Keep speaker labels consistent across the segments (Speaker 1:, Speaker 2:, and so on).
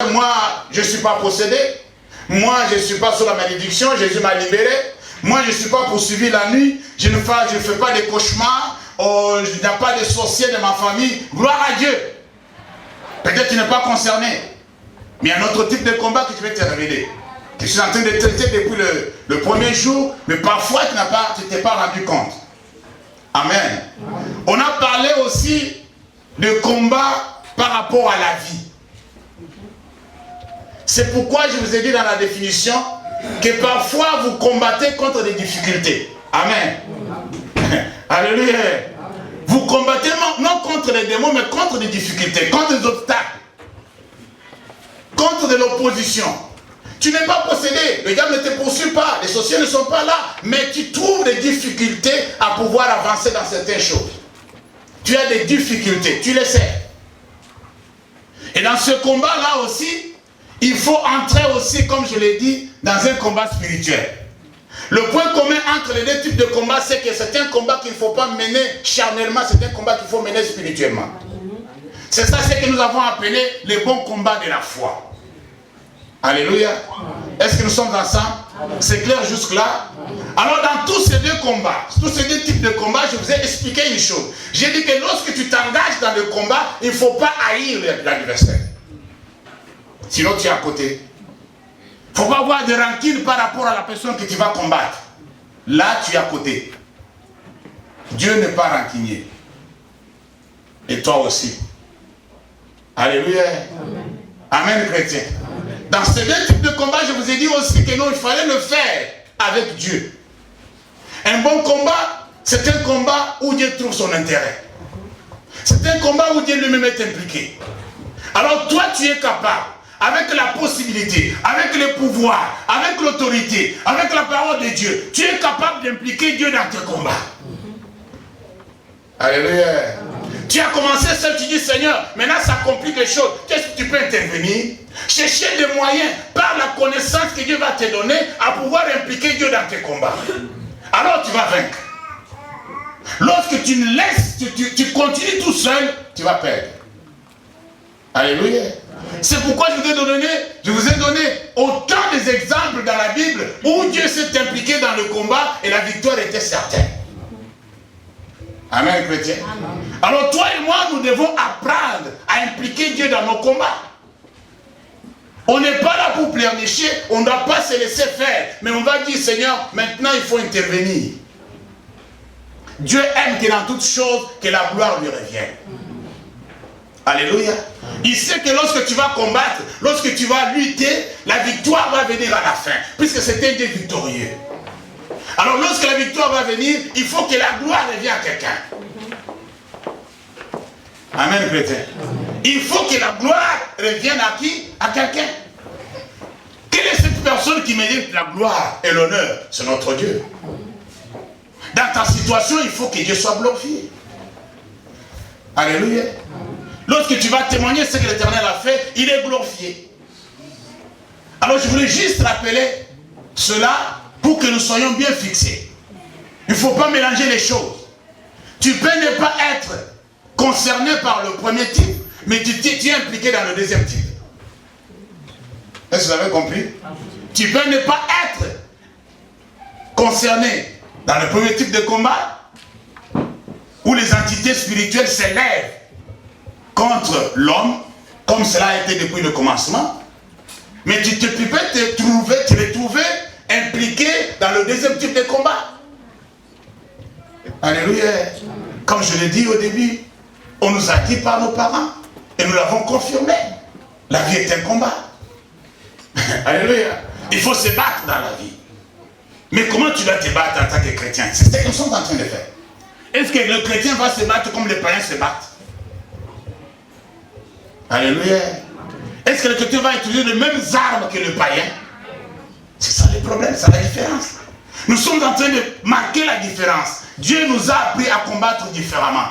Speaker 1: que moi, je ne suis pas possédé. Moi, je ne suis pas sous la malédiction. Jésus m'a libéré. Moi, je ne suis pas poursuivi la nuit. Je ne fais pas de cauchemars. Il n'y a pas de sorciers de ma famille. Gloire à Dieu. Peut-être que tu n'es pas concerné. Mais il y a un autre type de combat que je vais te révéler. Que je suis en train de traiter depuis le premier jour. Mais parfois, tu ne t'es pas rendu compte. Amen. On a parlé aussi de combat par rapport à la vie. C'est pourquoi je vous ai dit dans la définition que parfois vous combattez contre des difficultés. Amen. Alléluia. Vous combattez non contre les démons, mais contre des difficultés, contre des obstacles, contre de l'opposition. Tu n'es pas possédé, le diable ne te poursuit pas, les sorciers ne sont pas là, mais tu trouves des difficultés à pouvoir avancer dans certaines choses. Tu as des difficultés, tu le sais. Et dans ce combat-là aussi, il faut entrer aussi, comme je l'ai dit, dans un combat spirituel. Le point commun entre les deux types de combats, c'est que c'est un combat qu'il ne faut pas mener charnellement, c'est un combat qu'il faut mener spirituellement. C'est ça ce que nous avons appelé les bons combats de la foi. Alléluia. Est-ce que nous sommes ensemble? C'est clair jusque-là? Alors dans tous ces deux combats, tous ces deux types de combats, je vous ai expliqué une chose. J'ai dit que lorsque tu t'engages dans le combat, il ne faut pas haïr l'adversaire. Sinon tu es à côté. Il ne faut pas avoir de rancune par rapport à la personne que tu vas combattre. Là tu es à côté. Dieu n'est pas rancunier. Et toi aussi. Alléluia. Amen, chrétien. Dans ces deux types de combats, je vous ai dit aussi que non, il fallait le faire avec Dieu. Un bon combat, c'est un combat où Dieu trouve son intérêt. C'est un combat où Dieu lui-même est impliqué. Alors toi, tu es capable, avec la possibilité, avec le pouvoir, avec l'autorité, avec la parole de Dieu, tu es capable d'impliquer Dieu dans tes combats. Alléluia. Tu as commencé seul, tu dis Seigneur, maintenant ça complique les choses. Qu'est-ce que tu peux intervenir? Chercher des moyens par la connaissance que Dieu va te donner à pouvoir impliquer Dieu dans tes combats. Alors tu vas vaincre. Lorsque tu ne laisses, tu continues tout seul, tu vas perdre. Alléluia. C'est pourquoi je vous ai donné autant des exemples dans la Bible où Dieu s'est impliqué dans le combat et la victoire était certaine. Amen, chrétien. Alors toi et moi, nous devons apprendre à impliquer Dieu dans nos combats. On n'est pas là pour pleurnicher, on ne doit pas se laisser faire. Mais on va dire, Seigneur, maintenant il faut intervenir. Dieu aime que dans toutes choses, que la gloire lui revienne. Alléluia. Il sait que lorsque tu vas combattre, lorsque tu vas lutter, la victoire va venir à la fin. Puisque c'est un Dieu victorieux. Alors lorsque la victoire va venir, il faut que la gloire revienne à quelqu'un. Amen, chrétien. Il faut que la gloire revienne à qui? À quelqu'un. Quelle est cette personne qui mérite la gloire et l'honneur? C'est notre Dieu. Dans ta situation, il faut que Dieu soit glorifié. Alléluia. Lorsque tu vas témoigner ce que l'Éternel a fait, il est glorifié. Alors je voulais juste rappeler cela pour que nous soyons bien fixés. Il ne faut pas mélanger les choses. Tu peux ne pas être concerné par le premier type, mais tu es impliqué dans le deuxième type. Est-ce que vous avez compris? Tu peux ne pas être concerné dans le premier type de combat, où les entités spirituelles s'élèvent contre l'homme, comme cela a été depuis le commencement, mais tu peux te retrouver impliqué dans le deuxième type de combat. Alléluia. Comme je l'ai dit au début, on nous a dit par nos parents, et nous l'avons confirmé. La vie est un combat. Alléluia. Il faut se battre dans la vie. Mais comment tu dois te battre en tant que chrétien? C'est ce que nous sommes en train de faire. Est-ce que le chrétien va se battre comme les païens se battent? Alléluia. Est-ce que le chrétien va utiliser les mêmes armes que le païen? C'est ça le problème, c'est la différence. Nous sommes en train de marquer la différence. Dieu nous a appris à combattre différemment.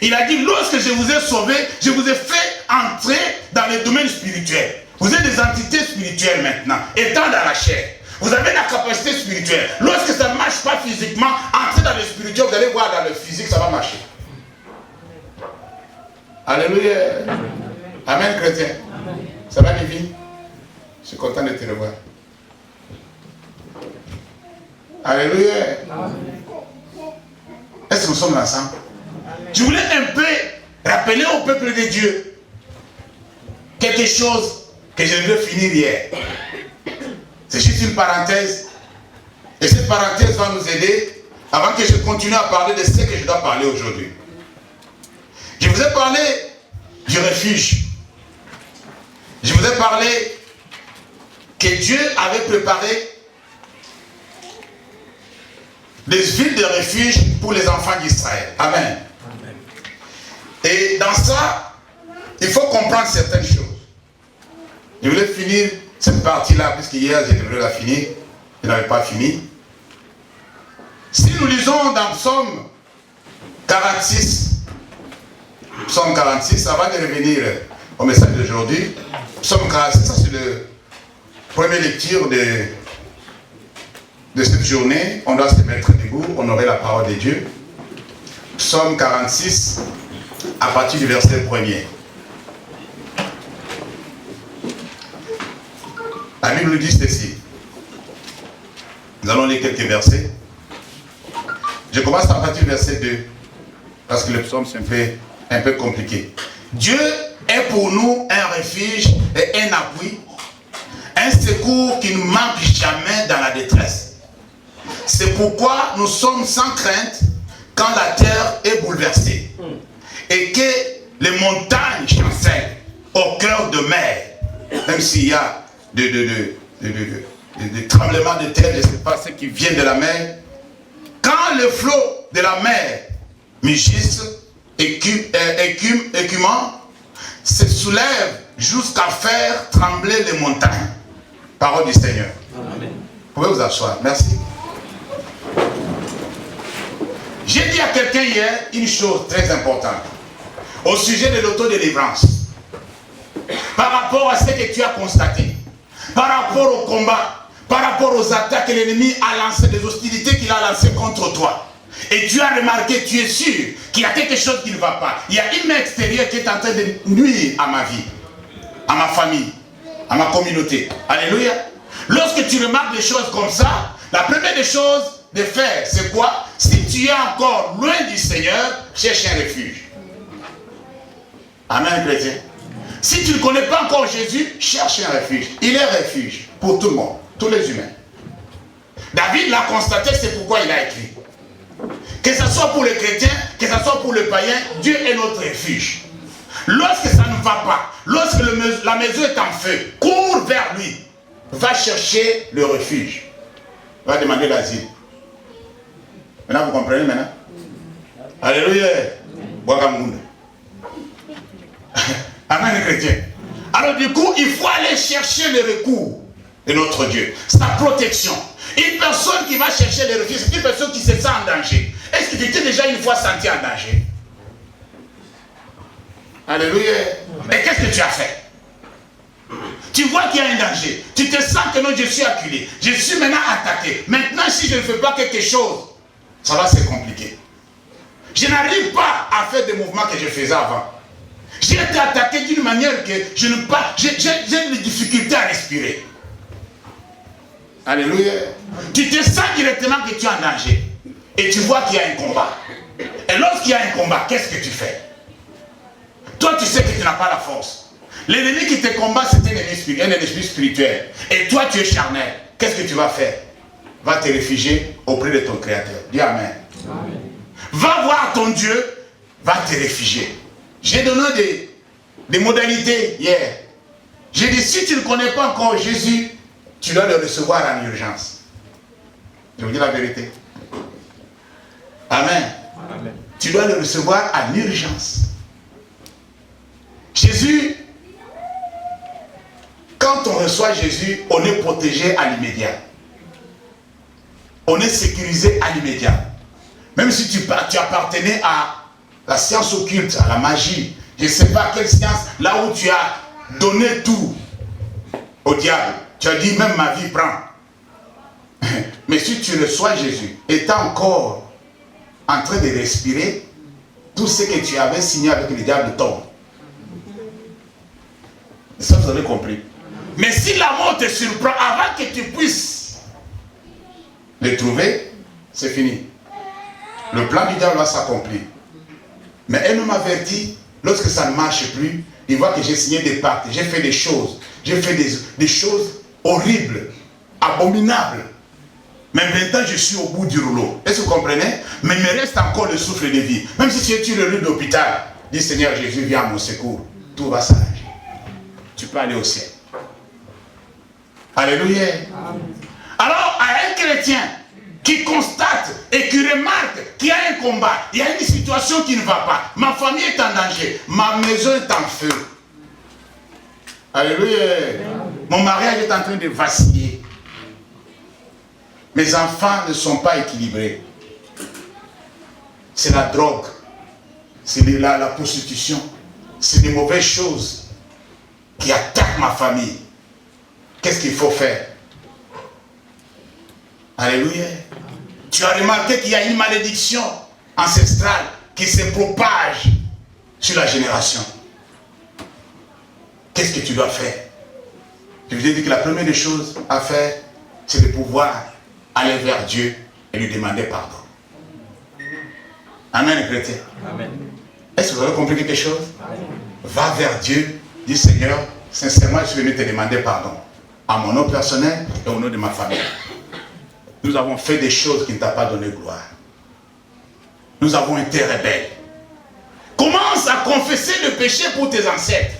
Speaker 1: Il a dit, lorsque je vous ai sauvés, je vous ai fait entrer dans les domaines spirituels. Vous êtes des entités spirituelles maintenant, étant dans la chair. Vous avez la capacité spirituelle. Lorsque ça ne marche pas physiquement, entrez dans le spirituel, vous allez voir dans le physique, ça va marcher. Alléluia. Amen, chrétien. Ça va Kevin. Je suis content de te revoir. Alléluia. Est-ce que nous sommes ensemble? Je voulais un peu rappeler au peuple de Dieu quelque chose que je devais finir hier. C'est juste une parenthèse. Et cette parenthèse va nous aider avant que je continue à parler de ce que je dois parler aujourd'hui. Je vous ai parlé du refuge. Je vous ai parlé que Dieu avait préparé des villes de refuge pour les enfants d'Israël. Amen. Amen. Et dans ça, il faut comprendre certaines choses. Je voulais finir cette partie-là, puisque hier, je devrais la finir. Je n'avais pas fini. Si nous lisons dans Psaume 46, avant de revenir au message d'aujourd'hui, Psaume 46, ça c'est la première lecture de cette journée. On doit se mettre debout, honorer la parole de Dieu. Psaume 46, à partir du verset 1er. La Bible nous dit ceci. Nous allons lire quelques versets. Je commence à partir du verset 2, parce que le psaume c'est un peu compliqué. Dieu est pour nous un refuge et un appui, un secours qui ne manque jamais dans la détresse. C'est pourquoi nous sommes sans crainte quand la terre est bouleversée et que les montagnes chancellent au cœur de mer, même s'il y a des tremblements de terre, je ne sais pas ce qui vient de la mer. Quand le flot de la mer mugisse, écumant, se soulève jusqu'à faire trembler les montagnes. Parole du Seigneur. Amen. Vous pouvez vous asseoir. Merci. J'ai dit à quelqu'un hier une chose très importante au sujet de l'autodélivrance. Par rapport à ce que tu as constaté, par rapport au combat, par rapport aux attaques que l'ennemi a lancées, des hostilités qu'il a lancées contre toi. Et tu as remarqué, tu es sûr qu'il y a quelque chose qui ne va pas. Il y a une main extérieure qui est en train de nuire à ma vie, à ma famille, à ma communauté. Alléluia. Lorsque tu remarques des choses comme ça, la première des choses de faire, c'est quoi? Si tu es encore loin du Seigneur, cherche un refuge. Amen, chrétien. Si tu ne connais pas encore Jésus, cherche un refuge. Il est refuge pour tout le monde, tous les humains. David l'a constaté, c'est pourquoi il a écrit. Que ce soit pour les chrétiens, que ce soit pour les païens, Dieu est notre refuge. Lorsque ça ne va pas, lorsque la maison est en feu, cours vers lui. Va chercher le refuge. Va demander l'asile. Maintenant, vous comprenez maintenant? Alléluia. Amen, les chrétiens. Alors du coup, il faut aller chercher le recours de notre Dieu. Sa protection. Une personne qui va chercher le refuge, c'est une personne qui se sent en danger. Est-ce que tu t'es déjà une fois senti en danger? Alléluia. Et qu'est-ce que tu as fait? Tu vois qu'il y a un danger. Tu te sens que non, je suis acculé. Je suis maintenant attaqué. Maintenant, si je ne fais pas quelque chose, ça va se compliquer. Je n'arrive pas à faire des mouvements que je faisais avant. J'ai été attaqué d'une manière que je ne pas. J'ai des difficultés à respirer. Alléluia. Tu te sens directement que tu es en danger. Et tu vois qu'il y a un combat. Et lorsqu'il y a un combat, qu'est-ce que tu fais? Toi, tu sais que tu n'as pas la force. L'ennemi qui te combat, c'est un ennemi spirituel. Et toi, tu es charnel. Qu'est-ce que tu vas faire? Va te réfugier auprès de ton Créateur. Dis Amen. Amen. Va voir ton Dieu, va te réfugier. J'ai donné des modalités hier. J'ai dit, si tu ne connais pas encore Jésus, tu dois le recevoir en urgence. Je vous dis la vérité. Amen. Amen. Tu dois le recevoir en urgence. Jésus, quand on reçoit Jésus, on est protégé à l'immédiat. On est sécurisé à l'immédiat. Même si tu appartenais à la science occulte, à la magie, je ne sais pas quelle science, là où tu as donné tout au diable, tu as dit même ma vie prend. Mais si tu reçois Jésus, étant encore en train de respirer, tout ce que tu avais signé avec le diable tombe. Ça, vous avez compris. Mais si la mort te surprend avant que tu puisses les trouver, c'est fini. Le plan du diable va s'accomplir. Mais elle m'a averti, lorsque ça ne marche plus, il voit que j'ai signé des pactes, j'ai fait des choses. J'ai fait des choses horribles, abominables. Mais maintenant, je suis au bout du rouleau. Est-ce que vous comprenez? Mais il me reste encore le souffle de vie. Même si tu es sur le lit d'hôpital, dis Seigneur Jésus, viens à mon secours. Tout va s'arranger. Tu peux aller au ciel. Alléluia. Alors, à un chrétien qui constate et qui remarque qu'il y a un combat, il y a une situation qui ne va pas, ma famille est en danger, ma maison est en feu. Alléluia. Mon mariage est en train de vaciller. Mes enfants ne sont pas équilibrés. C'est la drogue. C'est la prostitution. C'est des mauvaises choses qui attaquent ma famille. Qu'est-ce qu'il faut faire? Alléluia. Tu as remarqué qu'il y a une malédiction ancestrale qui se propage sur la génération. Qu'est-ce que tu dois faire? Je vous ai dit que la première des choses à faire, c'est de pouvoir aller vers Dieu et lui demander pardon. Amen, chrétien. Amen. Est-ce que vous avez compris quelque chose? Amen. Va vers Dieu, dis Seigneur, sincèrement, je suis venu te demander pardon. À mon nom personnel et au nom de ma famille. Nous avons fait des choses qui ne t'ont pas donné gloire. Nous avons été rebelles. Commence à confesser le péché pour tes ancêtres.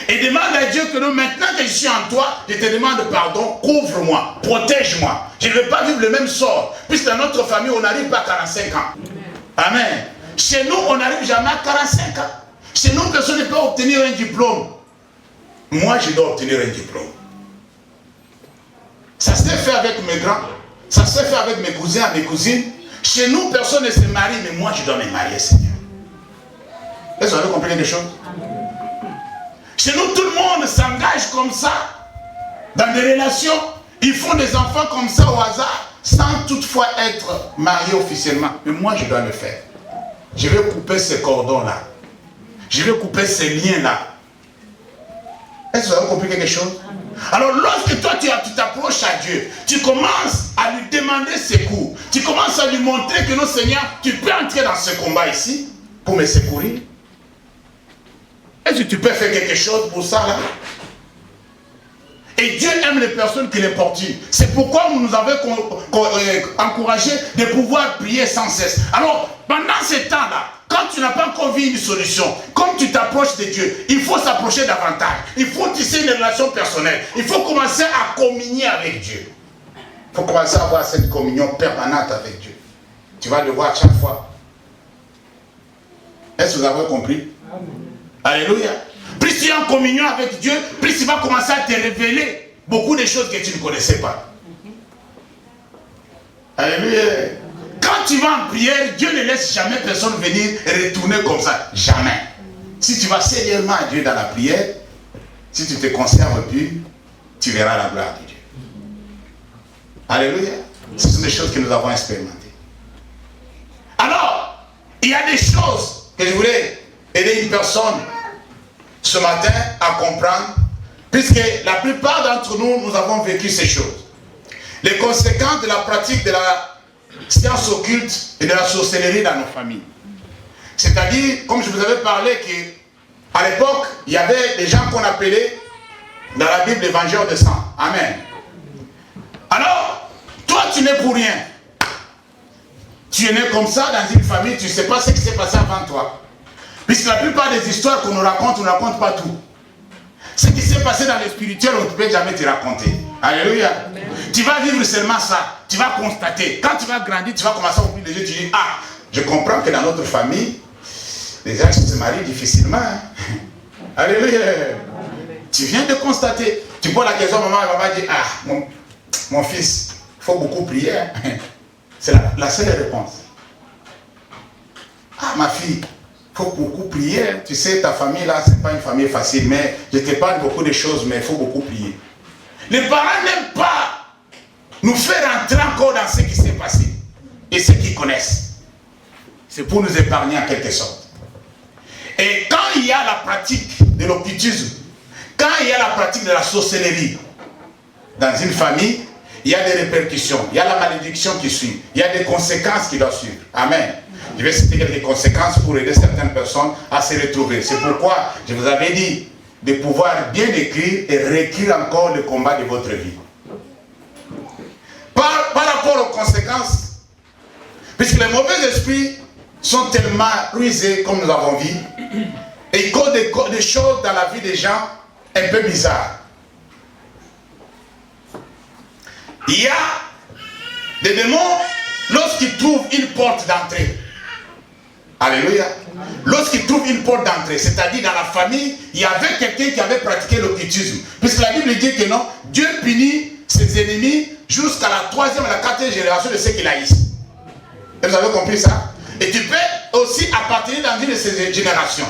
Speaker 1: Et demande à Dieu que maintenant que je suis en toi, je te demande pardon, couvre-moi, protège-moi. Je ne veux pas vivre le même sort. Puisque dans notre famille, on n'arrive pas à 45 ans. Amen. Chez nous, on n'arrive jamais à 45 ans. Chez nous, personne ne peut obtenir un diplôme. Moi, je dois obtenir un diplôme. Ça s'est fait avec mes grands. Ça s'est fait avec mes cousins et mes cousines. Chez nous, personne ne se marie, mais moi, je dois me marier, Seigneur. Est-ce que vous avez compris quelque chose? Chez nous, tout le monde s'engage comme ça, dans des relations. Ils font des enfants comme ça au hasard, sans toutefois être mariés officiellement. Mais moi, je dois le faire. Je vais couper ces cordons-là. Je vais couper ces liens-là. Est-ce que vous avez compris quelque chose? Alors, lorsque toi, tu t'approches à Dieu, tu commences à lui demander secours. Tu commences à lui montrer que non, Seigneur, tu peux entrer dans ce combat ici pour me secourir. Est-ce que tu peux faire quelque chose pour ça, là? Et Dieu aime les personnes qui l'importunent. C'est pourquoi nous nous avons encouragé de pouvoir prier sans cesse. Alors, pendant ce temps-là, quand tu n'as pas encore vu une solution, comme tu t'approches de Dieu, il faut s'approcher davantage. Il faut tisser une relation personnelle. Il faut commencer à communier avec Dieu. Il faut commencer à avoir cette communion permanente avec Dieu. Tu vas le voir chaque fois. Est-ce que vous avez compris? Amen. Alléluia. Plus tu es en communion avec Dieu, plus il va commencer à te révéler beaucoup de choses que tu ne connaissais pas. Alléluia. Quand tu vas en prière, Dieu ne laisse jamais personne venir retourner comme ça. Jamais. Si tu vas sérieusement à Dieu dans la prière, si tu te conserves pur, tu verras la gloire de Dieu. Alléluia. Ce sont des choses que nous avons expérimentées. Alors, il y a des choses que je voulais aider une personne ce matin à comprendre, puisque la plupart d'entre nous, nous avons vécu ces choses. Les conséquences de la pratique de la science occulte et de la sorcellerie dans nos familles. C'est-à-dire, comme je vous avais parlé, qu'à l'époque, il y avait des gens qu'on appelait dans la Bible les vengeurs de sang. Amen. Alors, toi, tu n'es pour rien. Tu es né comme ça dans une famille, tu ne sais pas ce qui s'est passé avant toi. Puisque la plupart des histoires qu'on nous raconte, on ne raconte pas tout. Ce qui s'est passé dans le spirituel, on ne peut jamais te raconter. Alléluia. Amen. Tu vas vivre seulement ça. Tu vas constater. Quand tu vas grandir, tu vas commencer à ouvrir les yeux. Tu dis, ah, je comprends que dans notre famille, les gens se marient difficilement. Hein. Alléluia. Amen. Tu viens de constater. Tu poses la question, maman dit, ah, mon fils, il faut beaucoup prier. Hein. C'est la seule réponse. Ah, ma fille, il faut beaucoup prier. Tu sais, ta famille là, ce n'est pas une famille facile, mais je te parle beaucoup de choses, mais il faut beaucoup prier. Les parents n'aiment pas nous faire entrer encore dans ce qui s'est passé et ce qu'ils connaissent. C'est pour nous épargner en quelque sorte. Et quand il y a la pratique de l'occultisme, quand il y a la pratique de la sorcellerie dans une famille, il y a des répercussions, il y a la malédiction qui suit, il y a des conséquences qui doivent suivre. Amen. Je vais citer quelques conséquences pour aider certaines personnes à se retrouver. C'est pourquoi je vous avais dit de pouvoir bien écrire et réécrire encore le combat de votre vie. Par rapport aux conséquences, puisque les mauvais esprits sont tellement rusés, comme nous avons vu, et ils causent des choses dans la vie des gens un peu bizarres. Il y a des démons lorsqu'ils trouvent une porte d'entrée. Alléluia. Lorsqu'ils trouvent une porte d'entrée, c'est-à-dire dans la famille, il y avait quelqu'un qui avait pratiqué l'occultisme. Puisque la Bible dit que non, Dieu punit ses ennemis jusqu'à la 3e et la 4e génération de ceux qui haïssent. Et vous avez compris ça? Et tu peux aussi appartenir dans une de ces générations.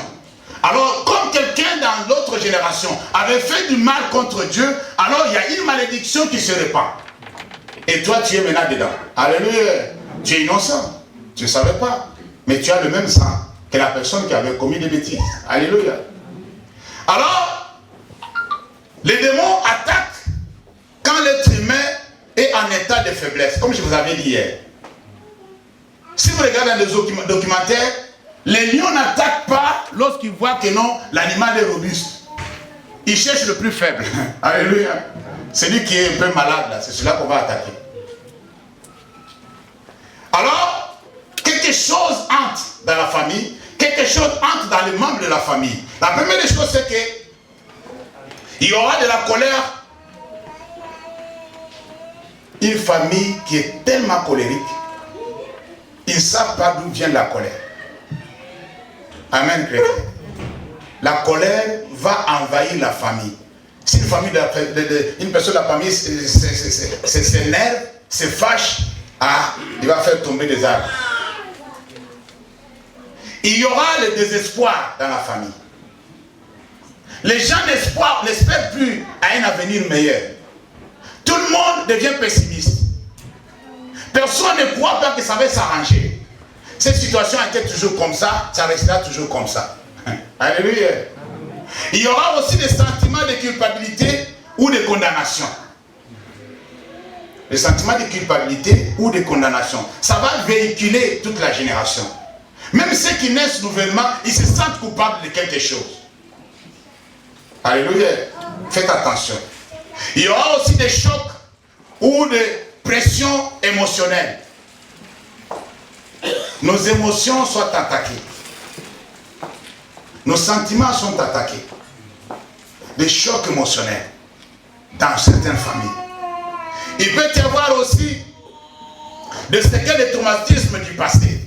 Speaker 1: Alors, comme quelqu'un dans l'autre génération avait fait du mal contre Dieu, alors il y a une malédiction qui se répand. Et toi, tu es maintenant dedans. Alléluia. Tu es innocent. Tu ne savais pas. Mais tu as le même sang que la personne qui avait commis des bêtises. Alléluia. Alors, les démons attaquent quand l'être humain est en état de faiblesse, comme je vous avais dit hier. Si vous regardez dans les documentaires, les lions n'attaquent pas lorsqu'ils voient que non, l'animal est robuste. Ils cherchent le plus faible. Alléluia. Celui qui est un peu malade, là, c'est celui-là qu'on va attaquer. Alors, quelque chose entre dans la famille, quelque chose entre dans les membres de la famille. La première des choses, c'est qu'il y aura de la colère. Une famille qui est tellement colérique, ils ne savent pas d'où vient la colère. Amen, chrétien. La colère va envahir la famille. Si une famille, une personne de la famille s'énerve, se fâche, il va faire tomber des arbres. Il y aura le désespoir dans la famille. Les gens n'espèrent plus à un avenir meilleur. Tout le monde devient pessimiste. Personne ne croit pas que ça va s'arranger. Cette situation était toujours comme ça, ça restera toujours comme ça. Alléluia. Il y aura aussi des sentiments de culpabilité ou de condamnation. Les sentiments de culpabilité ou de condamnation. Ça va véhiculer toute la génération. Même ceux qui naissent nouvellement, ils se sentent coupables de quelque chose. Alléluia. Faites attention. Il y aura aussi des chocs ou des pressions émotionnelles. Nos émotions sont attaquées. Nos sentiments sont attaqués. Des chocs émotionnels dans certaines familles. Il peut y avoir aussi des séquelles de traumatisme du passé.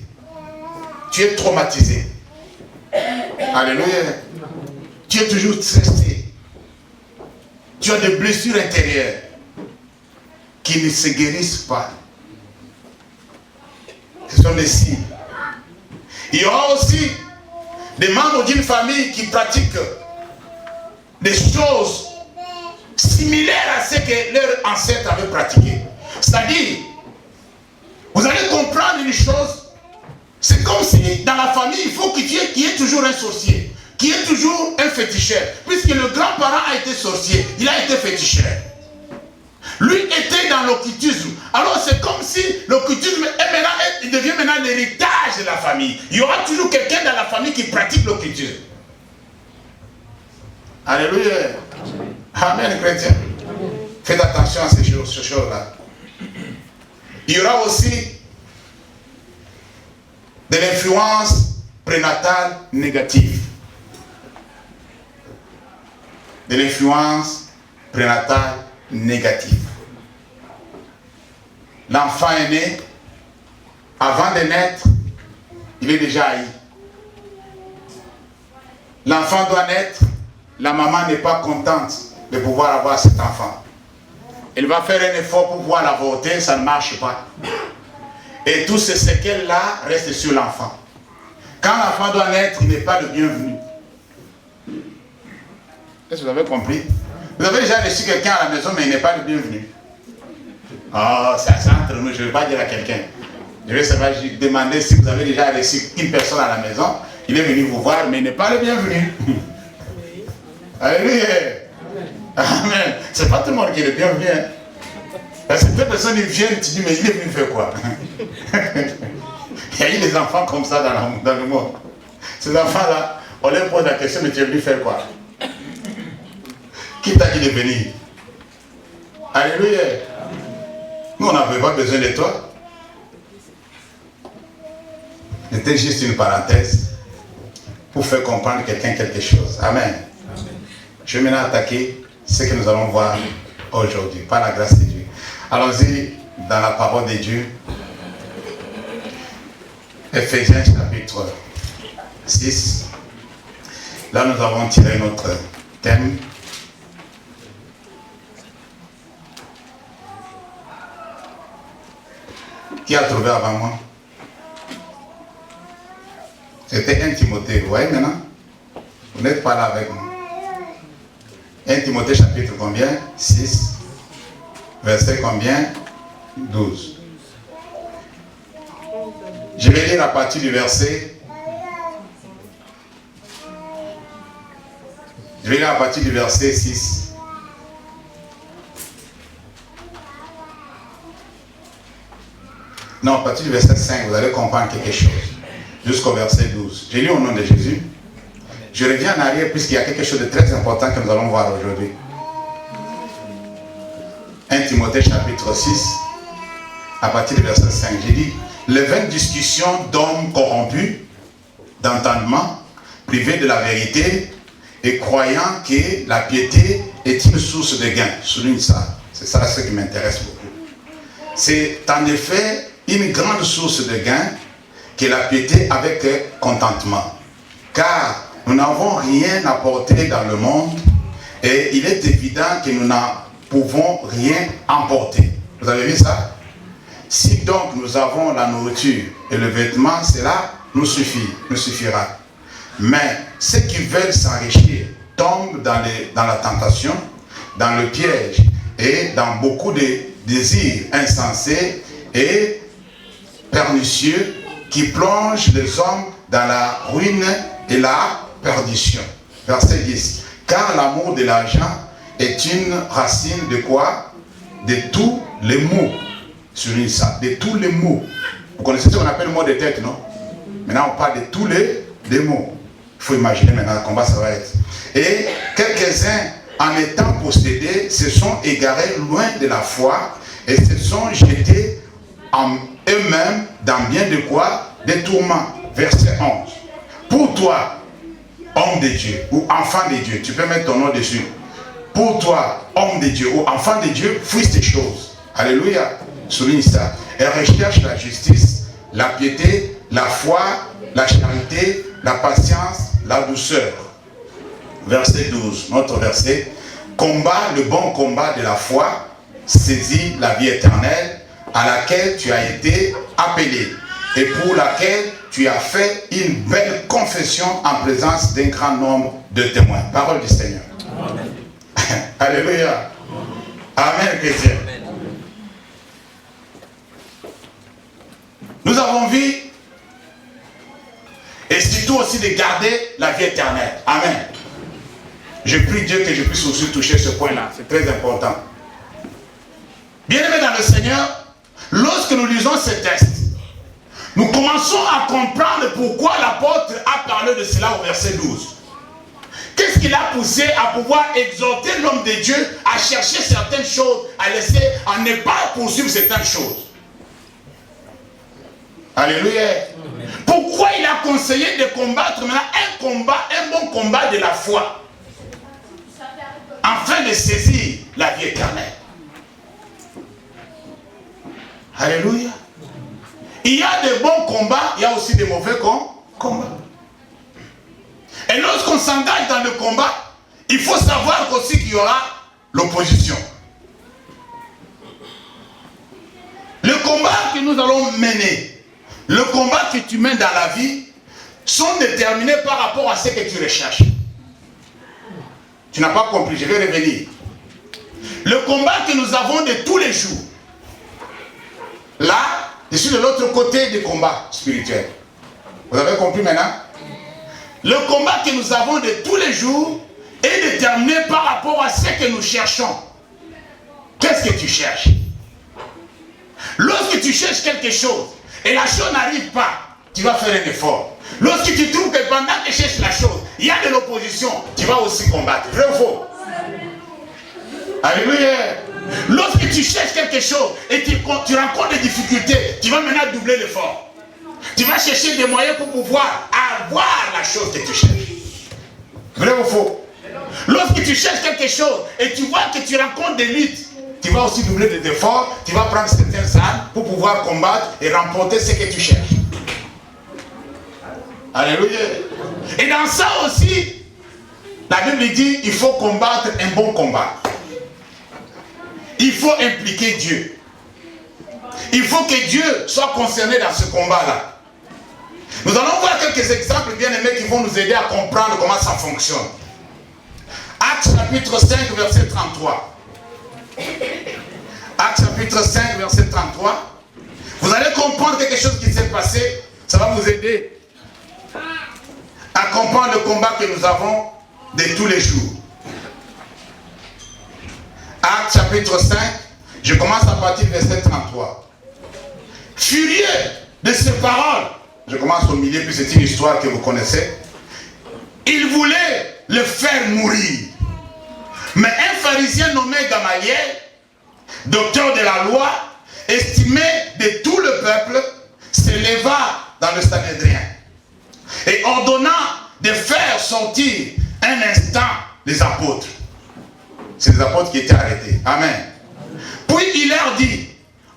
Speaker 1: Tu es traumatisé. Alléluia. Tu es toujours stressé. Tu as des blessures intérieures qui ne se guérissent pas. Ce sont des signes. Il y aura aussi des membres d'une famille qui pratiquent des choses similaires à ce que leurs ancêtres avaient pratiqué. C'est-à-dire, vous allez comprendre une chose, c'est comme si dans la famille, il faut qu'il y ait toujours un sorcier, qu'il y ait toujours un féticheur. Puisque le grand-parent a été sorcier, il a été féticheur. Lui était dans l'occultisme. Alors c'est comme si l'occultisme devient maintenant l'héritage de la famille. Il y aura toujours quelqu'un dans la famille qui pratique l'occultisme. Alléluia. Amen, chrétien. Faites attention à ces choses-là. Il y aura aussi de l'influence prénatale négative. De l'influence prénatale négative. L'enfant est né, avant de naître, il est déjà haï. L'enfant doit naître, la maman n'est pas contente de pouvoir avoir cet enfant. Elle va faire un effort pour pouvoir l'avorter, ça ne marche pas. Et tous ces séquelles-là restent sur l'enfant. Quand l'enfant doit naître, il n'est pas le bienvenu. Est-ce que vous avez compris? Vous avez déjà reçu quelqu'un à la maison, mais il n'est pas le bienvenu. Oh, c'est entre nous, je ne vais pas dire à quelqu'un. Je vais seulement demander si vous avez déjà reçu une personne à la maison. Il est venu vous voir, mais il n'est pas le bienvenu. Alléluia. Amen. C'est pas tout le monde qui est bienvenu. Hein. Parce que certaines personnes, ils viennent, tu dis, mais il est venu faire quoi? Il y a eu des enfants comme ça dans le monde. Ces enfants-là, on leur pose la question, mais tu es venu faire quoi? Qui t'a dit de venir? Alléluia. Nous, on n'avait pas besoin de toi. C'était juste une parenthèse pour faire comprendre quelqu'un quelque chose. Amen. Je vais maintenant attaquer ce que nous allons voir aujourd'hui, par la grâce de Dieu. Allons-y dans la parole de Dieu. Ephésiens chapitre 6. Là, nous avons tiré notre thème. Qui a trouvé avant moi? C'était 1 Timothée. Vous voyez maintenant? Vous n'êtes pas là avec moi. 1 Timothée chapitre combien? 6. Verset combien? 12. Je vais lire à partir du verset. Je vais lire à partir du verset 6. Non, à partir du verset 5, vous allez comprendre quelque chose. Jusqu'au verset 12. J'ai lu au nom de Jésus. Je reviens en arrière puisqu'il y a quelque chose de très important que nous allons voir aujourd'hui. 1 Timothée chapitre 6, à partir du verset 5. J'ai dit, les vaines discussions d'hommes corrompus, d'entendement, privés de la vérité, et croyant que la piété est une source de gain. Souligne ça. C'est ça ce qui m'intéresse beaucoup. C'est en effet une grande source de gain que la piété avec contentement. Car nous n'avons rien apporté dans le monde et il est évident que nous n'en pouvons rien emporter. Vous avez vu ça? Si donc nous avons la nourriture et le vêtement, cela nous suffira. Mais ceux qui veulent s'enrichir tombent dans la tentation, dans le piège et dans beaucoup de désirs insensés et pernicieux qui plongent les hommes dans la ruine et la perdition. Verset 10. Car l'amour de l'argent est une racine de quoi? De tous les maux. Souligne ça. De tous les maux. Vous connaissez ce qu'on appelle le mot de tête, non? Maintenant, on parle de tous les maux. Il faut imaginer maintenant comment ça va être. Et quelques-uns, en étant possédés, se sont égarés loin de la foi et se sont jetés en eux-mêmes dans bien de quoi? Des tourments. Verset 11. Pour toi, homme de Dieu ou enfant de Dieu, tu peux mettre ton nom dessus. Pour toi, homme de Dieu ou enfant de Dieu, fuis ces choses. Alléluia. Souligne ça. Et recherche la justice, la piété, la foi, la charité, la patience, la douceur. Verset 12, notre verset. Combat le bon combat de la foi, saisis la vie éternelle à laquelle tu as été appelé et pour laquelle tu as fait une belle confession en présence d'un grand nombre de témoins. Parole du Seigneur. Amen. Alléluia. Amen, chrétien. Nous avons vu, et surtout aussi de garder la vie éternelle. Amen. Je prie Dieu que je puisse aussi toucher ce point-là. C'est très important. Bien-aimés dans le Seigneur, lorsque nous lisons ce texte, nous commençons à comprendre pourquoi l'apôtre a parlé de cela au verset 12. Qu'est-ce qui l'a poussé à pouvoir exhorter l'homme de Dieu à chercher certaines choses, à ne pas poursuivre certaines choses? Alléluia. Pourquoi il a conseillé de combattre maintenant un bon combat de la foi, afin de saisir la vie éternelle? Alléluia. Il y a de bons combats, il y a aussi de mauvais combats. Et lorsqu'on s'engage dans le combat, il faut savoir aussi qu'il y aura l'opposition. Le combat que nous allons mener, le combat que tu mènes dans la vie, sont déterminés par rapport à ce que tu recherches. Tu n'as pas compris, je vais revenir. Le combat que nous avons de tous les jours, là, je suis de l'autre côté du combat spirituel. Vous avez compris maintenant? Le combat que nous avons de tous les jours, est déterminé par rapport à ce que nous cherchons. Qu'est-ce que tu cherches? Lorsque tu cherches quelque chose et la chose n'arrive pas, tu vas faire un effort. Lorsque tu trouves que pendant que tu cherches la chose, il y a de l'opposition, tu vas aussi combattre. Vrai ou faux? Alléluia. Lorsque tu cherches quelque chose et tu rencontres des difficultés, tu vas maintenant doubler l'effort. Tu vas chercher des moyens pour pouvoir avoir la chose que tu cherches. Vrai ou faux? Lorsque tu cherches quelque chose et tu vois que tu rencontres des luttes, tu vas aussi doubler tes efforts, tu vas prendre certaines armes pour pouvoir combattre et remporter ce que tu cherches. Alléluia. Et dans ça aussi, la Bible dit il faut combattre un bon combat. Il faut impliquer Dieu. Il faut que Dieu soit concerné dans ce combat-là. Nous allons voir quelques exemples bien aimés qui vont nous aider à comprendre comment ça fonctionne. Actes chapitre 5, verset 33. Actes chapitre 5, verset 33. Vous allez comprendre quelque chose qui s'est passé. Ça va vous aider à comprendre le combat que nous avons de tous les jours. Actes chapitre 5, je commence à partir du verset 33. Furieux de ces paroles, je commence au milieu, puis c'est une histoire que vous connaissez. Il voulait le faire mourir. Mais un pharisien nommé Gamaliel, docteur de la loi, estimé de tout le peuple, s'éleva dans le Sanhédrin et ordonna de faire sortir un instant les apôtres. C'est les apôtres qui étaient arrêtés. Amen. Puis il leur dit,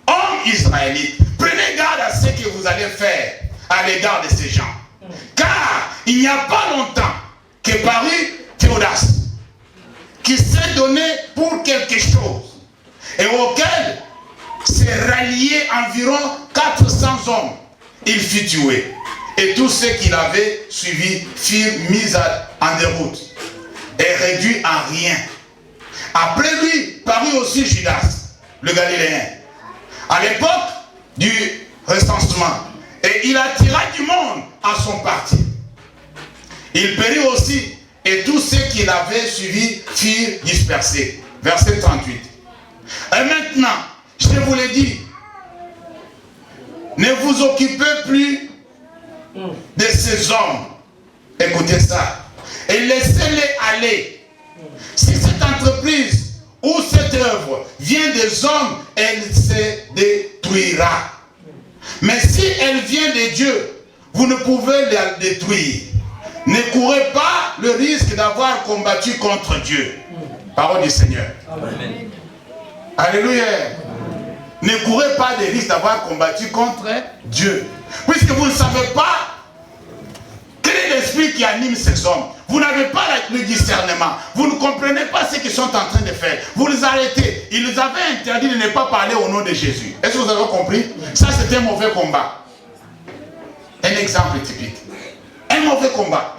Speaker 1: hommes israélites, prenez garde à ce que vous allez faire à l'égard de ces gens. Car il n'y a pas longtemps que parut Théodas, qui s'est donné pour quelque chose, et auquel s'est rallié environ 400 hommes. Il fut tué. Et tous ceux qui l'avaient suivi furent mis en déroute et réduits en rien. Après lui parut aussi Judas, le Galiléen, à l'époque du recensement. Et il attira du monde à son parti. Il périt aussi, et tous ceux qui l'avaient suivi furent dispersés. Verset 38. Et maintenant, je vous l'ai dit, ne vous occupez plus de ces hommes. Écoutez ça. Et laissez-les aller. Si cette entreprise ou cette œuvre vient des hommes, elle se détruira. Mais si elle vient de Dieu, vous ne pouvez la détruire. Ne courez pas le risque d'avoir combattu contre Dieu. Parole du Seigneur. Amen. Alléluia. Ne courez pas le risque d'avoir combattu contre Dieu. Puisque vous ne savez pas quel est l'esprit qui anime ces hommes. Vous n'avez pas le discernement. Vous ne comprenez pas ce qu'ils sont en train de faire. Vous les arrêtez. Ils nous avaient interdit de ne pas parler au nom de Jésus. Est-ce que vous avez compris? Ça, c'est un mauvais combat. Un exemple typique. Un mauvais combat.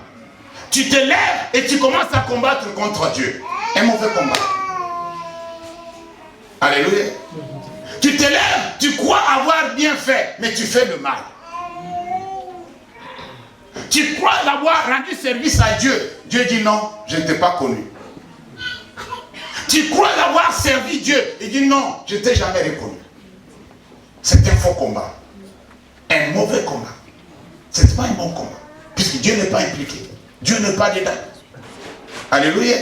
Speaker 1: Tu te lèves et tu commences à combattre contre Dieu. Un mauvais combat. Alléluia. Tu te lèves, tu crois avoir bien fait, mais tu fais le mal. Tu crois avoir rendu service à Dieu. Dieu dit non, je ne t'ai pas connu. Tu crois avoir servi Dieu. Il dit non, je ne t'ai jamais reconnu. C'est un faux combat. Un mauvais combat. Ce n'est pas un bon combat. Puisque Dieu n'est pas impliqué. Dieu n'est pas dedans. Alléluia.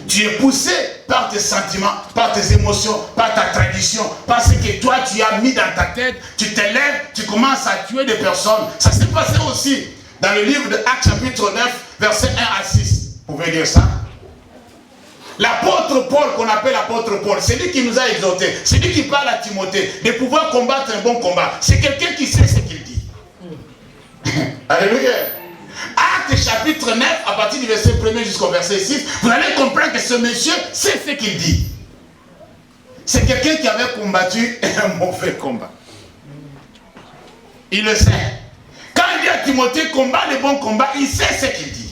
Speaker 1: Tu es poussé par tes sentiments, par tes émotions, par ta tradition, par ce que toi tu as mis dans ta tête. Tu te lèves, tu commences à tuer des personnes. Ça s'est passé aussi dans le livre de Actes chapitre 9, versets 1 à 6. Vous pouvez dire ça? L'apôtre Paul, qu'on appelle l'apôtre Paul, c'est lui qui nous a exhortés. C'est lui qui parle à Timothée de pouvoir combattre un bon combat. C'est quelqu'un qui sait ce qu'il dit. Alléluia. Actes chapitre 9, à partir du verset 1er jusqu'au verset 6, vous allez comprendre que ce monsieur sait ce qu'il dit. C'est quelqu'un qui avait combattu un mauvais combat. Il le sait. Quand il dit à Timothée, combat le bon combat, il sait ce qu'il dit.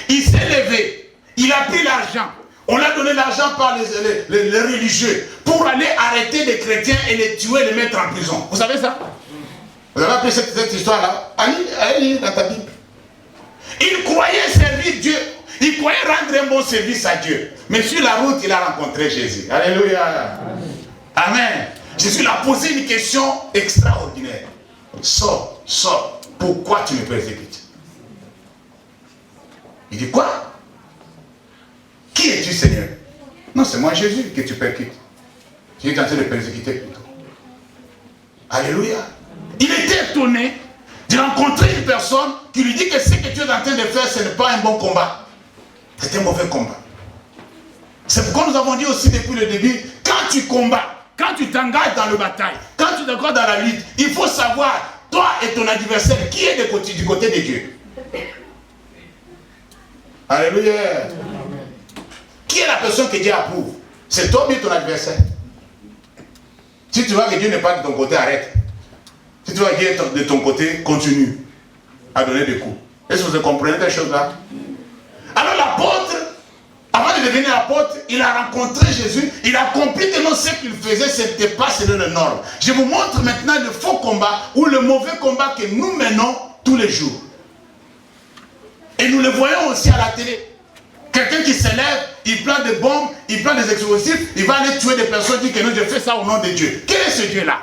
Speaker 1: Il s'est levé, il a pris l'argent. On a donné l'argent par les religieux pour aller arrêter les chrétiens et les tuer, les mettre en prison. Vous savez ça? Vous avez appris cette histoire-là? Allez lire dans ta Bible. Il croyait servir Dieu. Il croyait rendre un bon service à Dieu. Mais sur la route, il a rencontré Jésus. Alléluia. Amen. Jésus lui a posé une question extraordinaire. Sors, sors. Pourquoi tu me persécutes? Il dit quoi? Qui es-tu, Seigneur? Non, c'est moi Jésus que tu persécutes. Tu es en train de persécuter plutôt. Alléluia. Il était étonné de rencontrer une personne qui lui dit que ce que tu es en train de faire, ce n'est pas un bon combat. C'est un mauvais combat. C'est pourquoi nous avons dit aussi depuis le début, quand tu combats, quand tu t'engages dans le bataille, quand tu t'engages dans la lutte, il faut savoir, toi et ton adversaire, qui est du côté de Dieu. Alléluia. Qui est la personne que Dieu approuve? C'est toi ou ton adversaire? Si tu vois que Dieu n'est pas de ton côté, arrête. Si tu vois que Dieu est de ton côté, continue à donner des coups. Est-ce que vous comprenez ces choses-là? Alors l'apôtre, avant de devenir apôtre, il a rencontré Jésus, il a compris que non, ce qu'il faisait, ce n'était pas selon les normes. Je vous montre maintenant le faux combat ou le mauvais combat que nous menons tous les jours. Et nous le voyons aussi à la télé. Quelqu'un qui s'élève, il prend des bombes, il prend des explosifs, il va aller tuer des personnes, dit que non, je fais ça au nom de Dieu. Quel est ce Dieu-là?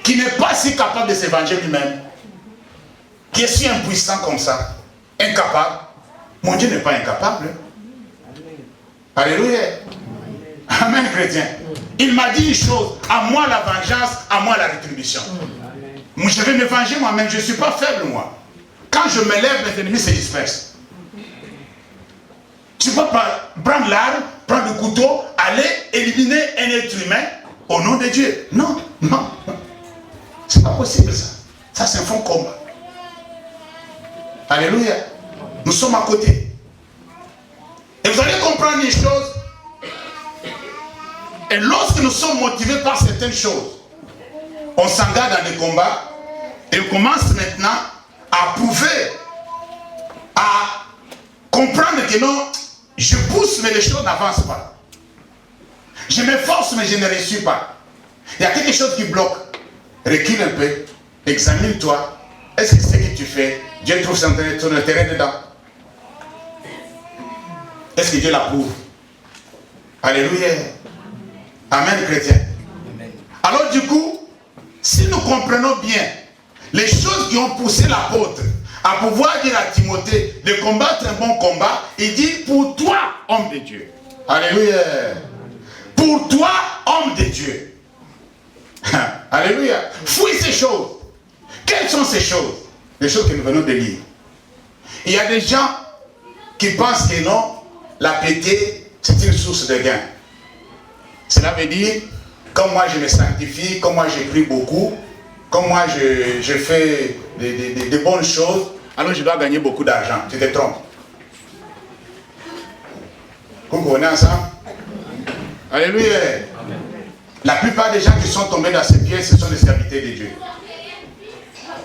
Speaker 1: Qui n'est pas si capable de s'évanger lui-même, qui est si impuissant comme ça, incapable. Mon Dieu n'est pas incapable. Alléluia. Amen, chrétien. Il m'a dit une chose, à moi la vengeance, à moi la rétribution. Je vais me venger moi-même, je ne suis pas faible moi. Quand je me lève, mes ennemis se dispersent. Tu ne peux pas prendre l'arme, prendre le couteau, aller éliminer un être humain au nom de Dieu. Non, non, non. C'est pas possible ça. Ça c'est un faux combat. Alléluia. Nous sommes à côté. Et vous allez comprendre une chose. Et lorsque nous sommes motivés par certaines choses, on s'engage dans des combats et on commence maintenant à prouver, à comprendre que non, je pousse mais les choses n'avancent pas. Je m'efforce mais je ne réussis pas. Il y a quelque chose qui bloque. Recule un peu, examine-toi. Est-ce que ce que tu fais, Dieu trouve son intérêt dedans? Est-ce que Dieu l'approuve? Alléluia. Amen, chrétien. Alors du coup, si nous comprenons bien les choses qui ont poussé l'apôtre à pouvoir dire à Timothée de combattre un bon combat, il dit pour toi, homme de Dieu. Alléluia. Pour toi, homme de Dieu. Alléluia. Fouille ces choses. Quelles sont ces choses? Les choses que nous venons de lire. Il y a des gens qui pensent que non, la piété, c'est une source de gain. Cela veut dire, comme moi je me sanctifie, comme moi j'écris beaucoup, comme moi je fais des bonnes choses, alors je dois gagner beaucoup d'argent. Tu te trompes. Vous comprenez ensemble? Alléluia. La plupart des gens qui sont tombés dans ces pièges, ce sont des serviteurs de Dieu.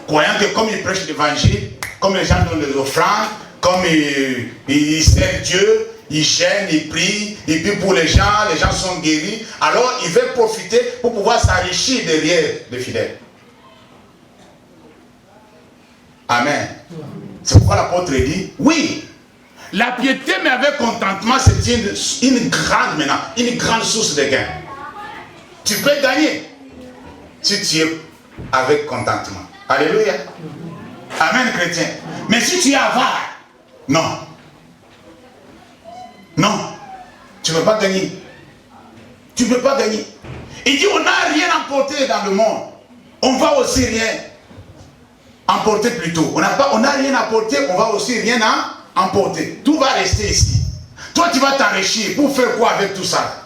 Speaker 1: Croyant que comme ils prêchent l'évangile, comme les gens donnent des offrandes, comme ils servent Dieu, ils gênent, ils prient, et puis pour les gens sont guéris, alors ils veulent profiter pour pouvoir s'enrichir derrière les fidèles. Amen. C'est pourquoi l'apôtre dit, oui, la piété mais avec contentement, c'est une grande source de gain. Tu peux gagner si tu es avec contentement. Alléluia. Amen, chrétien. Mais si tu es avare, non. Non. Tu ne peux pas gagner. Tu ne peux pas gagner. Il dit, on n'a rien emporté dans le monde. On va aussi rien emporter plutôt. On n'a rien emporté, on va aussi rien emporter. Tout va rester ici. Toi, tu vas t'enrichir. Pour faire quoi avec tout ça?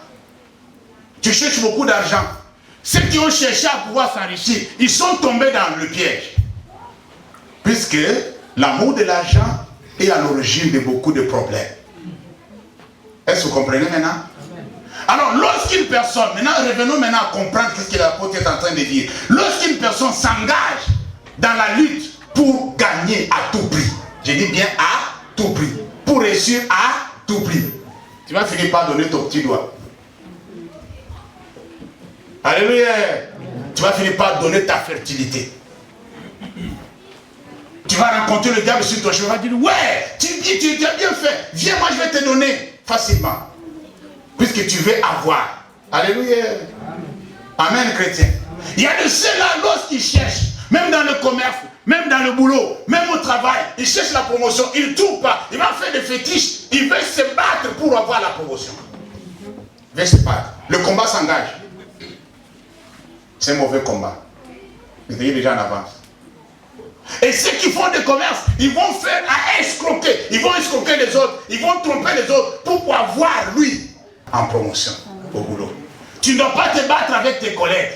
Speaker 1: Tu cherches beaucoup d'argent. Ceux qui ont cherché à pouvoir s'enrichir, ils sont tombés dans le piège. Puisque l'amour de l'argent est à l'origine de beaucoup de problèmes. Est-ce que vous comprenez maintenant? Alors, lorsqu'une personne, maintenant revenons maintenant à comprendre ce que l'apôtre est en train de dire. Lorsqu'une personne s'engage dans la lutte pour gagner à tout prix, je dis bien à tout prix, pour réussir à tout prix, tu vas finir par donner ton petit doigt. Alléluia. Tu vas finir par donner ta fertilité. Tu vas rencontrer le diable sur ton chemin, tu vas dire, ouais, tu as bien fait, viens, moi je vais te donner facilement. Puisque tu veux avoir. Alléluia. Amen, chrétien. Il y a de ceux-là, lorsqu'ils cherchent, même dans le commerce, même dans le boulot, même au travail, ils cherchent la promotion, ils ne trouvent pas. Il va faire des fétiches, il veut se battre pour avoir la promotion. Il veut se battre. Le combat s'engage. C'est un mauvais combat. Vous êtes déjà en avance. Et ceux qui font des commerces, ils vont faire à escroquer. Ils vont escroquer les autres. Ils vont tromper les autres pour pouvoir voir lui en promotion au boulot. Tu ne dois pas te battre avec tes collègues.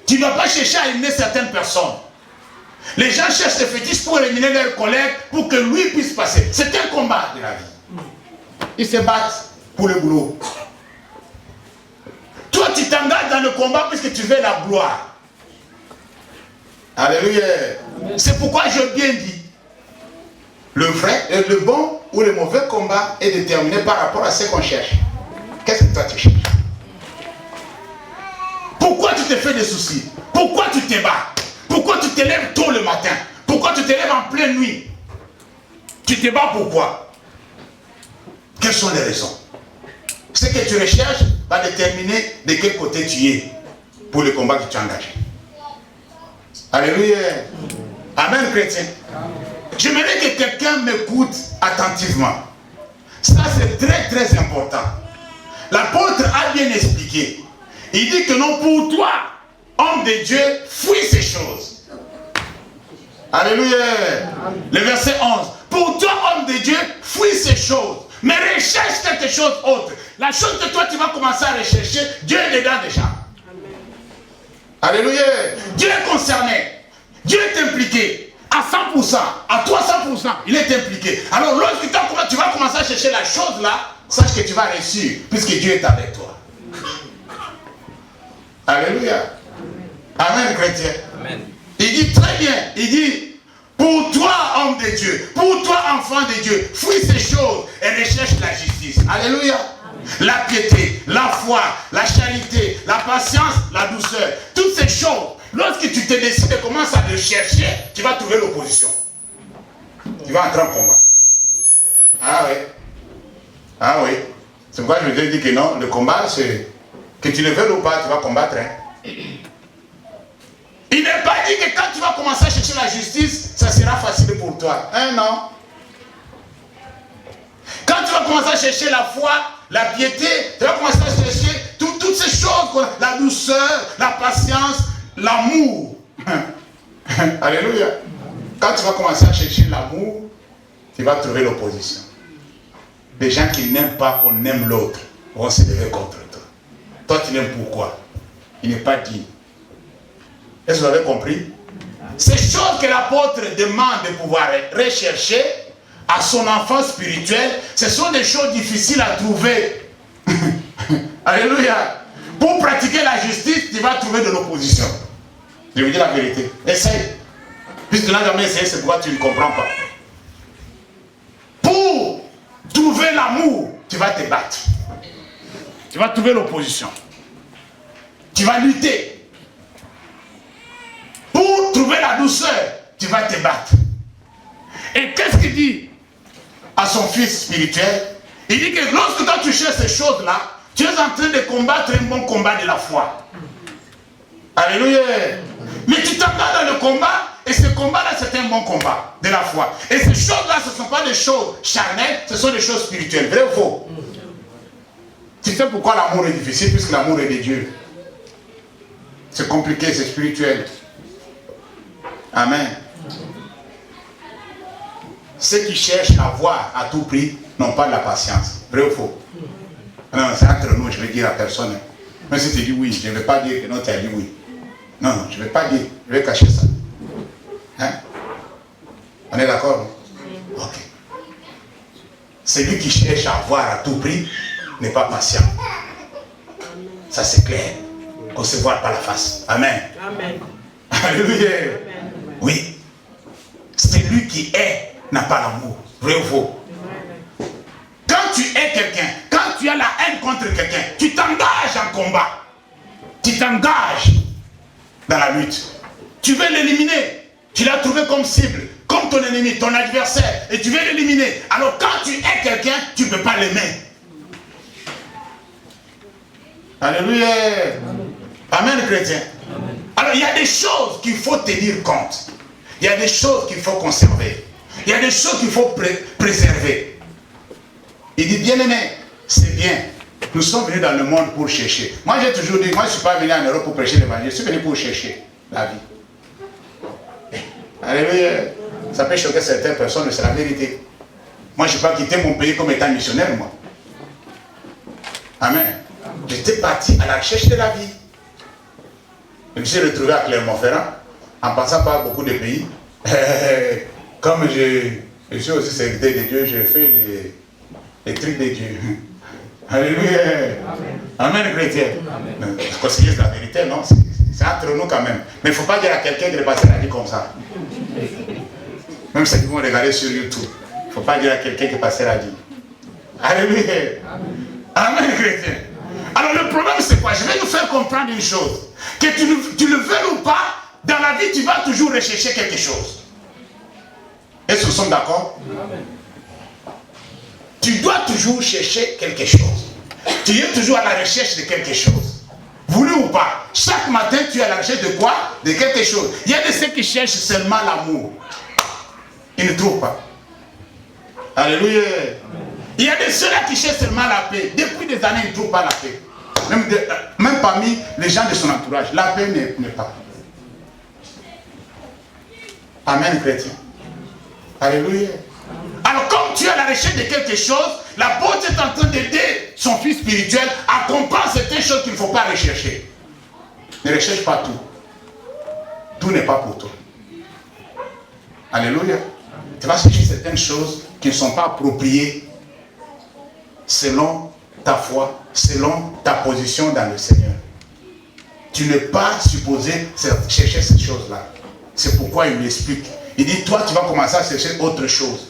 Speaker 1: Tu ne dois pas chercher à éliminer certaines personnes. Les gens cherchent des fétiches pour éliminer leurs collègues pour que lui puisse passer. C'est un combat de la vie. Ils se battent pour le boulot. Toi, tu t'engages dans le combat puisque tu veux la gloire. Alléluia. C'est pourquoi j'ai bien dit, le vrai, le bon ou le mauvais combat est déterminé par rapport à ce qu'on cherche. Qu'est-ce que toi tu cherches? Pourquoi tu te fais des soucis? Pourquoi tu te bats? Pourquoi tu te lèves tôt le matin? Pourquoi tu te lèves en pleine nuit? Tu te bats pourquoi? Quelles sont les raisons? Ce que tu recherches va déterminer de quel côté tu es pour le combat que tu as engagé. Alléluia. Amen, chrétien. J'aimerais que quelqu'un m'écoute attentivement. Ça, c'est très, très important. L'apôtre a bien expliqué. Il dit que non, pour toi, homme de Dieu, fuis ces choses. Alléluia. Le verset 11. Pour toi, homme de Dieu, fuis ces choses. Mais recherche quelque chose autre. La chose que toi, tu vas commencer à rechercher, Dieu est dedans déjà. Alléluia. Dieu est concerné. Dieu est impliqué. À 100%. À toi 100%. Il est impliqué. Alors lorsque tu vas commencer à chercher la chose là, sache que tu vas réussir. Puisque Dieu est avec toi. Alléluia. Amen, chrétien. Amen. Il dit très bien. Il dit, pour toi, homme de Dieu, pour toi, enfant de Dieu, fuis ces choses et recherche la justice. Alléluia. La piété, la foi, la charité, la patience, la douceur. Toutes ces choses, lorsque tu te décides de commencer à les chercher, tu vas trouver l'opposition. Tu vas entrer en combat. Ah oui. Ah oui. C'est pourquoi je vous ai dit que non, le combat, c'est que tu le veux ou pas, tu vas combattre. Hein. Il n'est pas dit que quand tu vas commencer à chercher la justice, ça sera facile pour toi. Hein, non. Quand tu vas commencer à chercher la foi, la piété, tu vas commencer à chercher toutes ces choses, la douceur, la patience, l'amour. Alléluia. Quand tu vas commencer à chercher l'amour, tu vas trouver l'opposition. Les gens qui n'aiment pas qu'on aime l'autre vont se lever contre toi. Toi, tu l'aimes pourquoi? Il n'est pas dit. Est-ce que vous avez compris? Ces choses que l'apôtre demande de pouvoir rechercher à son enfant spirituel, ce sont des choses difficiles à trouver. Alléluia. Pour pratiquer la justice, tu vas trouver de l'opposition. Je vous dis la vérité. Essaye. Puisque tu n'as jamais essayé, c'est pourquoi tu ne comprends pas. Pour trouver l'amour, tu vas te battre. Tu vas trouver l'opposition. Tu vas lutter. Pour trouver la douceur, tu vas te battre. Et qu'est-ce qu'il dit à son fils spirituel? Il dit que lorsque toi tu cherches ces choses-là, tu es en train de combattre un bon combat de la foi. Alléluia. Mais tu t'engages dans le combat, et ce combat-là, c'est un bon combat de la foi. Et ces choses-là, ce ne sont pas des choses charnelles, ce sont des choses spirituelles. Vrai ou faux? Tu sais pourquoi l'amour est difficile? Puisque l'amour est de Dieu. C'est compliqué, c'est spirituel. Amen. Ceux qui cherchent à voir à tout prix n'ont pas de la patience. Vrai ou faux? Non, c'est entre nous, je vais dire à personne. Même si tu dis oui, je ne vais pas dire que non, tu as dit oui. Non, je ne vais pas dire, je vais cacher ça. Hein? On est d'accord? Ok. Celui qui cherche à voir à tout prix n'est pas patient. Ça c'est clair. Qu'on se voit par la face. Amen. Amen. Alléluia. Oui. Celui qui est n'a pas l'amour. Vrai ou faux? Quand tu es quelqu'un, quand tu as la haine contre quelqu'un, tu t'engages en combat. Tu t'engages dans la lutte. Tu veux l'éliminer. Tu l'as trouvé comme cible, comme ton ennemi, ton adversaire, et tu veux l'éliminer. Alors quand tu hais quelqu'un, tu ne peux pas l'aimer. Alléluia. Amen, chrétien. Amen. Alors il y a des choses qu'il faut tenir compte. Il y a des choses qu'il faut conserver. Il y a des choses qu'il faut préserver. Il dit, bien aimé, c'est bien. Nous sommes venus dans le monde pour chercher. Moi j'ai toujours dit, moi je ne suis pas venu en Europe pour prêcher l'évangile, je suis venu pour chercher la vie. Alléluia. Ça peut choquer certaines personnes, mais c'est la vérité. Moi je n'ai pas quitté mon pays comme étant missionnaire, moi. Amen. J'étais parti à la recherche de la vie. Je me suis retrouvé à Clermont-Ferrand, en passant par beaucoup de pays. Comme je suis aussi serviteur de Dieu, je fais des trucs de Dieu. Alléluia. Amen, chrétien. Parce que c'est la vérité, non? C'est entre nous quand même. Mais il ne faut pas dire à quelqu'un de le passer la vie comme ça. Même ceux qui vont regarder sur YouTube. Il ne faut pas dire à quelqu'un qui passer la vie. Alléluia. Amen, chrétien. Alors le problème c'est quoi? Je vais nous faire comprendre une chose. Que tu le veux ou pas, dans la vie tu vas toujours rechercher quelque chose. Est-ce que nous sommes d'accord? Tu dois toujours chercher quelque chose. Tu es toujours à la recherche de quelque chose. Voulu ou pas, chaque matin tu es à la recherche de quoi? De quelque chose. Il y a de ceux qui cherchent seulement l'amour. Ils ne trouvent pas. Alléluia. Il y a de ceux-là qui cherchent seulement la paix. Depuis des années, ils ne trouvent pas la paix. Même parmi les gens de son entourage, la paix n'est pas. Amen, chrétien. Alléluia. Alors, comme tu es à la recherche de quelque chose, l'apôtre est en train d'aider son fils spirituel à comprendre certaines choses qu'il ne faut pas rechercher. Ne recherche pas tout. Tout n'est pas pour toi. Alléluia. Tu vas chercher certaines choses qui ne sont pas appropriées selon ta foi, selon ta position dans le Seigneur. Tu n'es pas supposé chercher ces choses-là. C'est pourquoi il l'explique. Il dit, toi, tu vas commencer à chercher autre chose.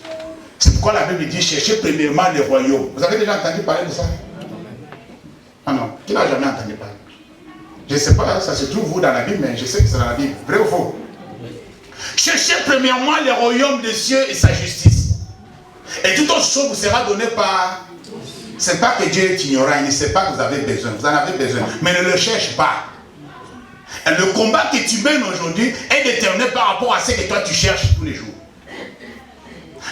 Speaker 1: C'est pourquoi la Bible dit, cherchez premièrement le royaume. Vous avez déjà entendu parler de ça? Ah non, qui n'a jamais entendu parler? Je ne sais pas, ça se trouve vous dans la Bible, mais je sais que c'est dans la Bible. Vrai ou faux? Cherchez premièrement le royaume des cieux et sa justice. Et toute autre chose vous sera donnée par... Ce n'est pas que Dieu est ignorant, il ne sait pas que vous avez besoin. Vous en avez besoin, mais ne le cherche pas. Et le combat que tu mènes aujourd'hui est déterminé par rapport à ce que toi tu cherches tous les jours.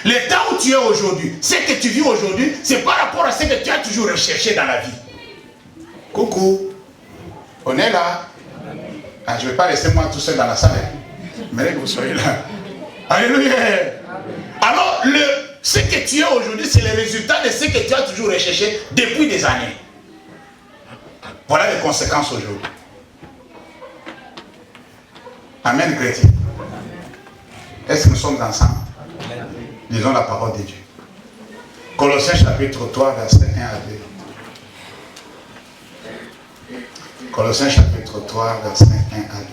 Speaker 1: Le temps où tu es aujourd'hui, ce que tu vis aujourd'hui, c'est par rapport à ce que tu as toujours recherché dans la vie. Coucou, on est là. Ah, je ne vais pas rester moi tout seul dans la salle. Mais que vous soyez là. Alléluia. Alors, ce que tu es aujourd'hui, c'est le résultat de ce que tu as toujours recherché depuis des années. Voilà les conséquences aujourd'hui. Amen, chrétien. Est-ce que nous sommes ensemble? Lisons la parole de Dieu. Colossiens chapitre 3, verset 1 à 2. Colossiens chapitre 3, verset 1 à 2.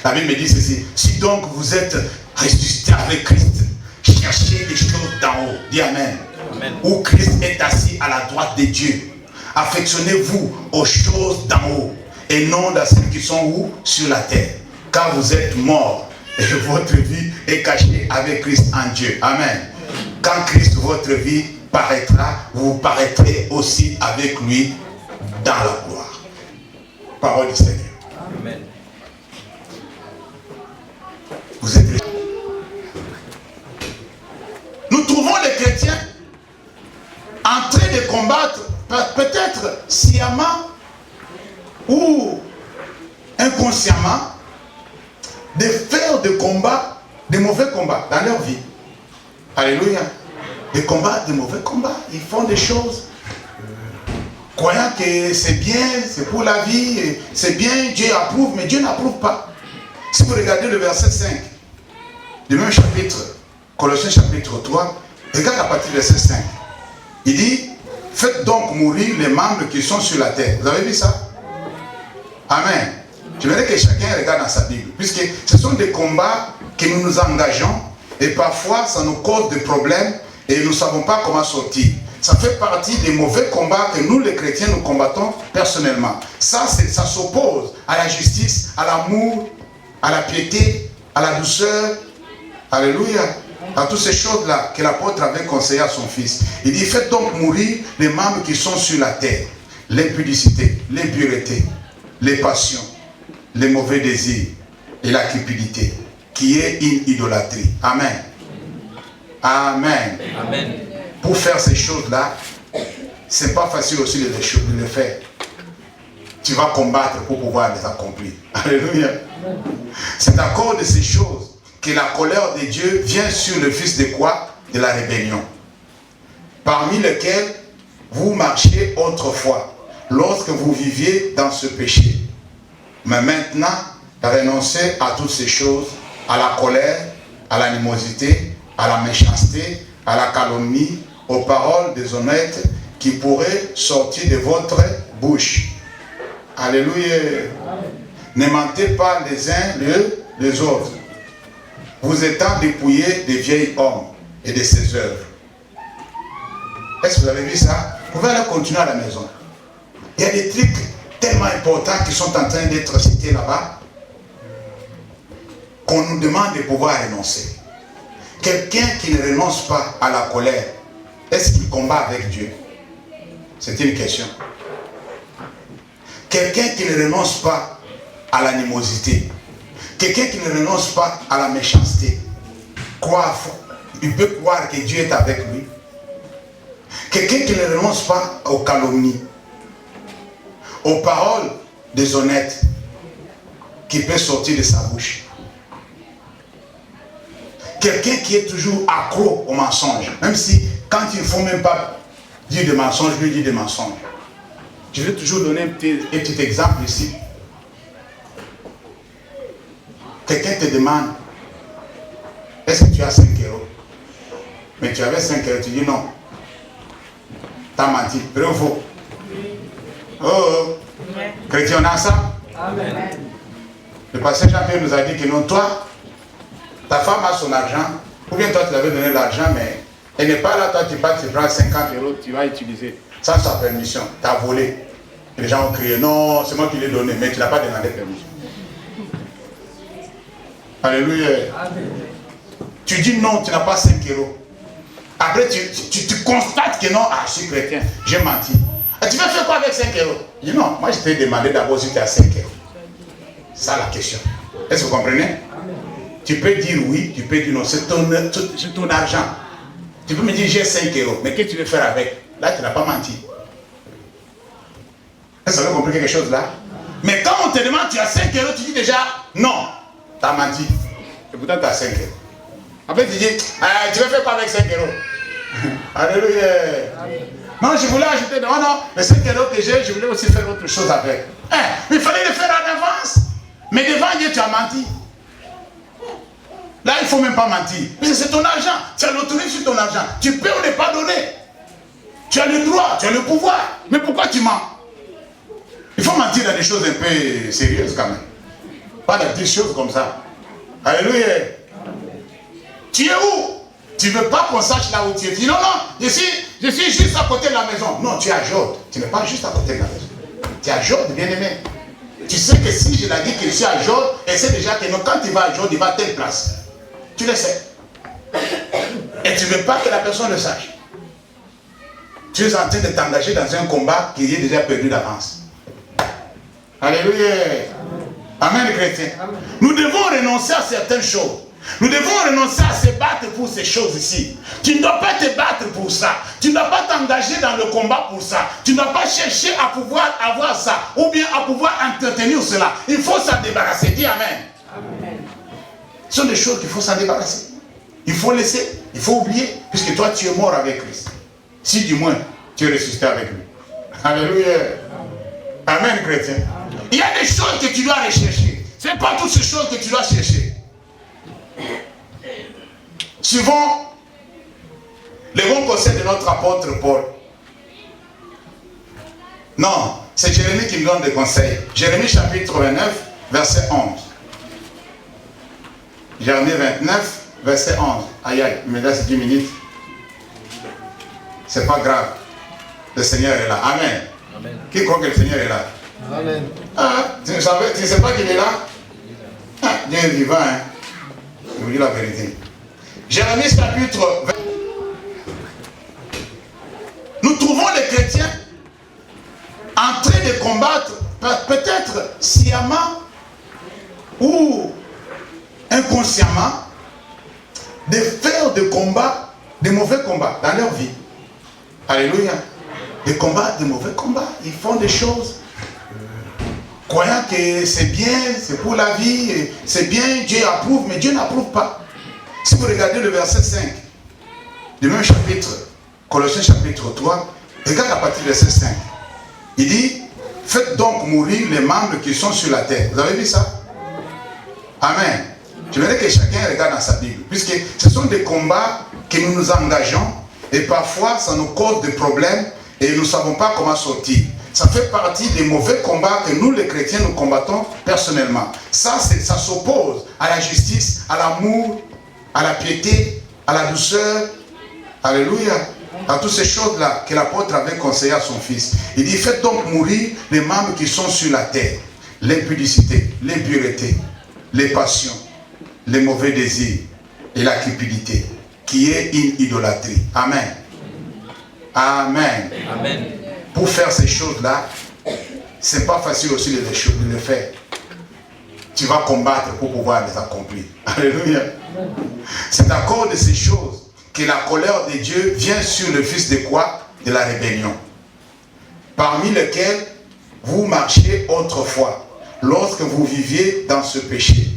Speaker 1: La Bible me dit ceci. Si donc vous êtes ressuscité avec Christ, cherchez les choses d'en haut. Dis Amen. Amen. Où Christ est assis à la droite de Dieu. Affectionnez-vous aux choses d'en haut et non à celles qui sont où? Sur la terre. Car vous êtes morts et votre vie est cachée avec Christ en Dieu. Amen. Quand Christ, votre vie, paraîtra, vous paraîtrez aussi avec lui dans la gloire. Parole du Seigneur. Amen. Vous êtes... Nous trouvons les chrétiens en train de combattre, peut-être sciemment ou inconsciemment, de faire des combats, des mauvais combats dans leur vie. Alléluia. Des combats, des mauvais combats. Ils font des choses croyant que c'est bien, c'est pour la vie, c'est bien, Dieu approuve, mais Dieu n'approuve pas. Si vous regardez le verset 5 du même chapitre, Colossiens chapitre 3, regarde à partir du verset 5. Il dit, faites donc mourir les membres qui sont sur la terre. Vous avez vu ça? Amen. Je voudrais que chacun regarde dans sa Bible, puisque ce sont des combats que nous nous engageons, et parfois ça nous cause des problèmes, et nous ne savons pas comment sortir. Ça fait partie des mauvais combats que nous, les chrétiens, nous combattons personnellement. Ça s'oppose à la justice, à l'amour, à la piété, à la douceur. Alléluia. À toutes ces choses-là que l'apôtre avait conseillé à son fils. Il dit, faites donc mourir les membres qui sont sur la terre. L'impudicité, l'impureté, les passions, les mauvais désirs et la cupidité, qui est une idolâtrie. Amen. Amen.
Speaker 2: Amen.
Speaker 1: Pour faire ces choses-là, c'est pas facile aussi de les faire. Tu vas combattre pour pouvoir les accomplir. Alléluia. C'est à cause de ces choses que la colère de Dieu vient sur le fils de quoi? De la rébellion. Parmi lesquels vous marchiez autrefois, lorsque vous viviez dans ce péché. Mais maintenant, renoncez à toutes ces choses, à la colère, à l'animosité, à la méchanceté, à la calomnie, aux paroles déshonnêtes qui pourraient sortir de votre bouche. Alléluia. Ne mentez pas les uns les autres, vous étant dépouillés des vieils hommes et de ses œuvres. Est-ce que vous avez vu ça? Vous pouvez aller continuer à la maison. Il y a des trucs tellement importants qui sont en train d'être cités là-bas qu'on nous demande de pouvoir renoncer. Quelqu'un qui ne renonce pas à la colère, est-ce qu'il combat avec Dieu? C'est une question. Quelqu'un qui ne renonce pas à l'animosité, quelqu'un qui ne renonce pas à la méchanceté, il peut croire que Dieu est avec lui. Quelqu'un qui ne renonce pas aux calomnies, aux paroles déshonnêtes qui peuvent sortir de sa bouche. Quelqu'un qui est toujours accro au mensonge, même si quand il ne faut même pas dire des mensonges, lui dit des mensonges. Je vais toujours donner un petit exemple ici. Quelqu'un te demande, est-ce que tu as 5 euros? Mais tu avais 5 euros, tu dis non. T'as menti, vrai ou faux? Oh, chrétien, on a ça? Amen. Le pasteur Jean-Pierre nous a dit que non, toi, ta femme a son argent, ou bien toi tu l'avais donné l'argent, mais elle n'est pas là, toi tu pars, tu prends 50 euros, tu vas utiliser sans sa permission, tu as volé. Et les gens ont crié, non, c'est moi qui l'ai donné, mais tu n'as pas demandé permission. Alléluia. Amen. Tu dis non, tu n'as pas 5 euros. Après, tu constates que non, je suis chrétien, j'ai menti. Et tu vas faire quoi avec 5 euros? Je dis non, moi je t'ai demandé d'abord si tu as 5 euros. C'est ça la question. Est-ce que vous comprenez? Amen. Tu peux dire oui, tu peux dire non, c'est ton argent. Tu peux me dire j'ai 5 euros, mais qu'est-ce que tu veux faire avec? Là, tu n'as pas menti. Est-ce que vous avez compris quelque chose là? Mais quand on te demande tu as 5 euros, tu dis déjà non, tu as menti. Et pourtant tu as 5 euros. Après tu dis, tu veux faire quoi avec 5 euros? Alléluia. Non, je voulais ajouter, non, les 5 euros que j'ai, je voulais aussi faire autre chose avec. Mais il fallait le faire en avance. Mais devant Dieu, tu as menti. Là, il ne faut même pas mentir. Mais c'est ton argent. Tu as l'autorité sur ton argent. Tu peux ou ne pas donner. Tu as le droit, tu as le pouvoir. Mais pourquoi tu mens? Il faut mentir dans des choses un peu sérieuses quand même. Pas dans des choses comme ça. Alléluia. Tu es où? Tu ne veux pas qu'on sache là où tu es. Tu dis non, je suis juste à côté de la maison. Non, tu es à Jode. Tu n'es pas juste à côté de la maison. Tu es à Jode, bien aimé. Tu sais que si je l'ai dit que je suis à Jode, et c'est déjà que non, quand tu vas à Jode, il va à telle place. Tu le sais. Et tu ne veux pas que la personne le sache. Tu es en train de t'engager dans un combat qui est déjà perdu d'avance. Alléluia. Amen, chrétien. Nous devons renoncer à certaines choses. Nous devons renoncer à se battre pour ces choses ici. Tu ne dois pas te battre pour ça. Tu ne dois pas t'engager dans le combat pour ça. Tu ne dois pas chercher à pouvoir avoir ça ou bien à pouvoir entretenir cela. Il faut s'en débarrasser. Dis Amen. Amen. Ce sont des choses qu'il faut s'en débarrasser. Il faut laisser, il faut oublier, puisque toi tu es mort avec Christ. Si du moins tu es ressuscité avec lui. Alléluia. Amen, chrétien. Il y a des choses que tu dois rechercher. Ce n'est pas toutes ces choses que tu dois chercher. Suivons les bons conseils de notre apôtre Paul. Non, c'est Jérémie qui me donne des conseils. Jérémie chapitre 29, verset 11. Jérémie 29, verset 11. Aïe, aïe, il me laisse 10 minutes. c'est pas grave. Le Seigneur est là. Amen. Amen. Qui croit que le Seigneur est là? Amen. Ah, tu ne sais pas qu'il est là? Ah, Dieu est vivant, hein. Je vous dis la vérité. Jérémie chapitre 20. Nous trouvons les chrétiens en train de combattre, peut-être sciemment ou inconsciemment, de faire des combats, des mauvais combats dans leur vie. Alléluia. Des combats, des mauvais combats. Ils font des choses croyant que c'est bien, c'est pour la vie, c'est bien, Dieu approuve, mais Dieu n'approuve pas. Si vous regardez le verset 5 du même chapitre, Colossiens chapitre 3, regarde à partir du verset 5. Il dit, faites donc mourir les membres qui sont sur la terre. Vous avez vu ça? Amen. Je voudrais que chacun regarde dans sa Bible, puisque ce sont des combats que nous nous engageons et parfois ça nous cause des problèmes et nous ne savons pas comment sortir. Ça fait partie des mauvais combats que nous les chrétiens nous combattons personnellement. Ça s'oppose à la justice, à l'amour, à la piété, à la douceur. Alléluia. À toutes ces choses-là que l'apôtre avait conseillé à son fils. Il dit, faites donc mourir les membres qui sont sur la terre. L'impudicité, l'impureté, les passions, les mauvais désirs et la cupidité, qui est une idolâtrie. Amen. Amen. Amen. Pour faire ces choses-là, c'est pas facile aussi de les faire. Tu vas combattre pour pouvoir les accomplir. Alléluia. C'est à cause de ces choses que la colère de Dieu vient sur le fils de quoi? De la rébellion. Parmi lesquels vous marchiez autrefois, lorsque vous viviez dans ce péché.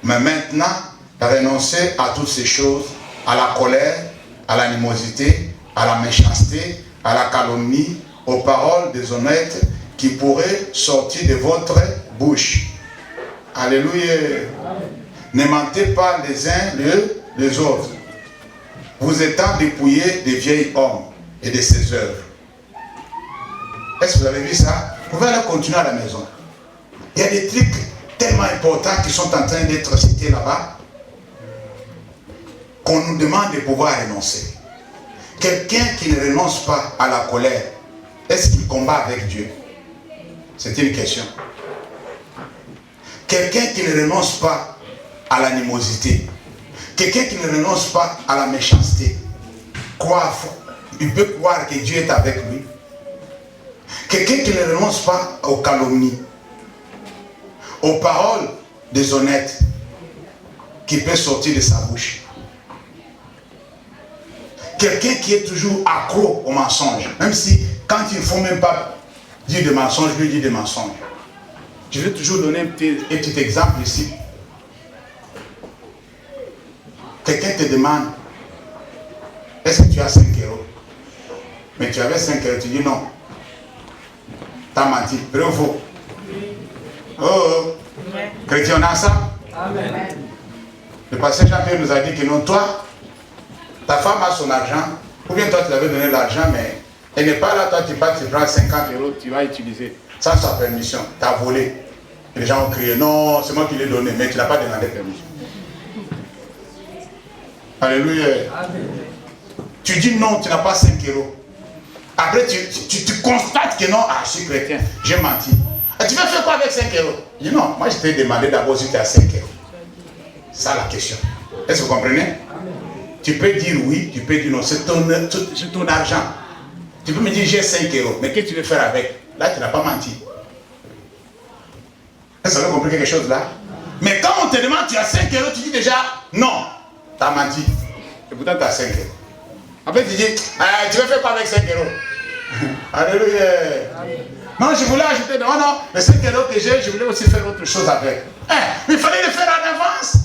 Speaker 1: Mais maintenant, renoncez à toutes ces choses, à la colère, à l'animosité, à la méchanceté, à la calomnie, aux paroles déshonnêtes qui pourraient sortir de votre bouche. Alléluia. Ne mentez pas les uns les autres, vous étant dépouillés des vieils hommes et de ses œuvres. Est-ce que vous avez vu ça? Vous pouvez aller continuer à la maison. Il y a des trucs tellement importants qui sont en train d'être cités là-bas qu'on nous demande de pouvoir renoncer. Quelqu'un qui ne renonce pas à la colère, est-ce qu'il combat avec Dieu? C'est une question. Quelqu'un qui ne renonce pas à l'animosité, quelqu'un qui ne renonce pas à la méchanceté, il peut croire que Dieu est avec lui. Quelqu'un qui ne renonce pas aux calomnies, aux paroles déshonnêtes qui peuvent sortir de sa bouche. Quelqu'un qui est toujours accro au mensonge, même si quand il ne faut même pas dire des mensonges, lui dit des mensonges. Je vais toujours donner un petit exemple ici. Quelqu'un te demande, est-ce que tu as 5 euros? Mais tu avais 5 euros, tu dis non. T'as menti, vrai ou faux? Oh, chrétien, on a ça? Amen. Le pasteur Jean-Pierre nous a dit que non, toi, ta femme a son argent, ou bien toi tu l'avais donné l'argent, mais elle n'est pas là, toi tu pars, tu prends 50 euros, tu vas utiliser sans sa permission, tu as volé. Et les gens ont crié, non, c'est moi qui l'ai donné, mais tu n'as pas demandé permission. Alléluia. Amen. Tu dis non, tu n'as pas 5 euros. Après tu constates que non, je suis chrétien, j'ai menti. Et tu vas faire quoi avec 5 euros? Je dis non, moi je t'ai demandé d'abord si tu as 5 euros. C'est ça la question. Est-ce que vous comprenez? Amen. Tu peux dire oui, tu peux dire non, c'est ton argent. Tu peux me dire j'ai 5 euros, mais qu'est-ce que tu veux faire avec? Là, tu n'as pas menti. Est-ce que vous avez compris quelque chose là? Mais quand on te demande tu as 5 euros, tu dis déjà non, tu as menti. Et pourtant tu as 5 euros. Après tu dis, tu veux faire quoi avec 5 euros? Alléluia. Non, je voulais ajouter, non, les 5 euros que j'ai, je voulais aussi faire autre chose avec. Mais il fallait le faire en avance.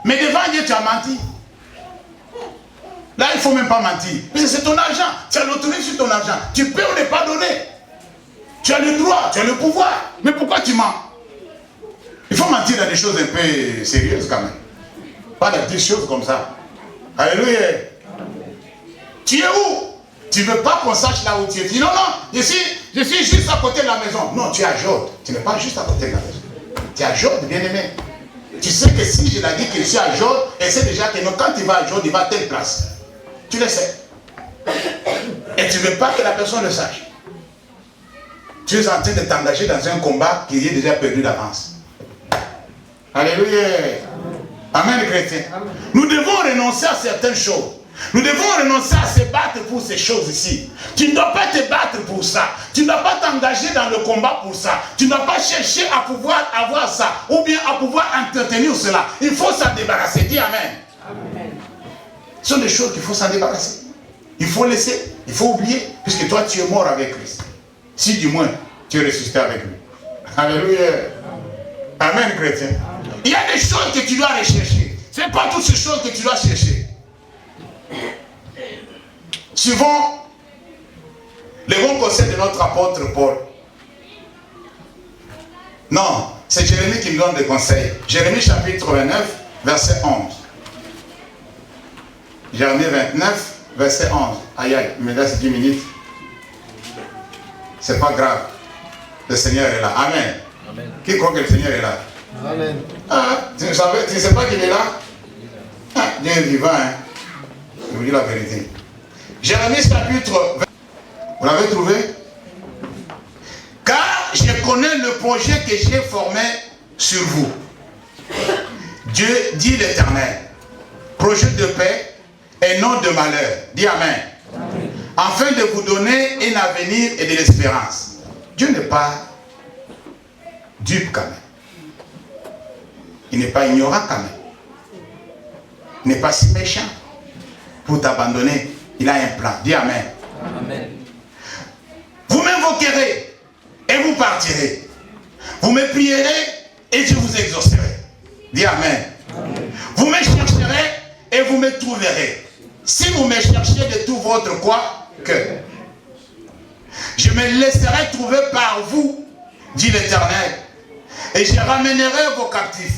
Speaker 1: Mais devant Dieu, tu as menti. Là, il ne faut même pas mentir. Parce que c'est ton argent. Tu as l'autorité sur ton argent. Tu peux ou ne pas donner. Tu as le droit, tu as le pouvoir. Mais pourquoi tu mens? Il faut mentir dans des choses un peu sérieuses quand même. Pas des petites choses comme ça. Alléluia. Tu es où? Tu ne veux pas qu'on sache là où tu es. Tu dis non, je suis juste à côté de la maison. Non, tu es à Jode. Tu n'es pas juste à côté de la maison. Tu es à Jode, bien-aimé. Tu sais que si je l'ai dit que je suis à Jode, et c'est déjà que non, quand tu vas à Jode, il va à telle place. Tu le sais. Et tu ne veux pas que la personne le sache. Tu es en train de t'engager dans un combat qui est déjà perdu d'avance. Alléluia. Amen, chrétien. Nous devons renoncer à certaines choses. Nous devons renoncer à se battre pour ces choses ici. Tu ne dois pas te battre pour ça. Tu ne dois pas t'engager dans le combat pour ça. Tu ne dois pas chercher à pouvoir avoir ça ou bien à pouvoir entretenir cela. Il faut s'en débarrasser. Dis Amen. Amen. Ce sont des choses qu'il faut s'en débarrasser. Il faut laisser, il faut oublier, puisque toi tu es mort avec Christ. Si du moins tu es ressuscité avec lui. Alléluia. Amen, chrétien. Il y a des choses que tu dois rechercher. Ce n'est pas toutes ces choses que tu dois chercher. Suivons les bons conseils de notre apôtre Paul. Non, c'est Jérémie qui me donne des conseils. Jérémie chapitre 29, verset 11. Jérémie 29, verset 11. Aïe aïe, il me laisse 10 minutes. C'est pas grave. Le Seigneur est là. Amen. Amen. Qui croit que le Seigneur est là? Amen. Ah, tu ne sais pas qu'il est là? Ah, Dieu est vivant, hein. Je vous dis la vérité. Jérémie chapitre 20. Vous l'avez trouvé? Car je connais le projet que j'ai formé sur vous. Dieu dit l'Éternel. Projet de paix et non de malheur. Dis Amen. Amen. Afin de vous donner un avenir et de l'espérance. Dieu n'est pas dupe quand même. Il n'est pas ignorant quand même. Il n'est pas si méchant pour t'abandonner. Il a un plan. Dis Amen. Amen. Vous m'invoquerez et vous partirez. Vous me prierez et je vous exaucerai. Dis Amen. Amen. Vous me chercherez et vous me trouverez. Si vous me cherchez de tout votre quoi que je me laisserai trouver par vous, dit l'Éternel, et je ramènerai vos captifs.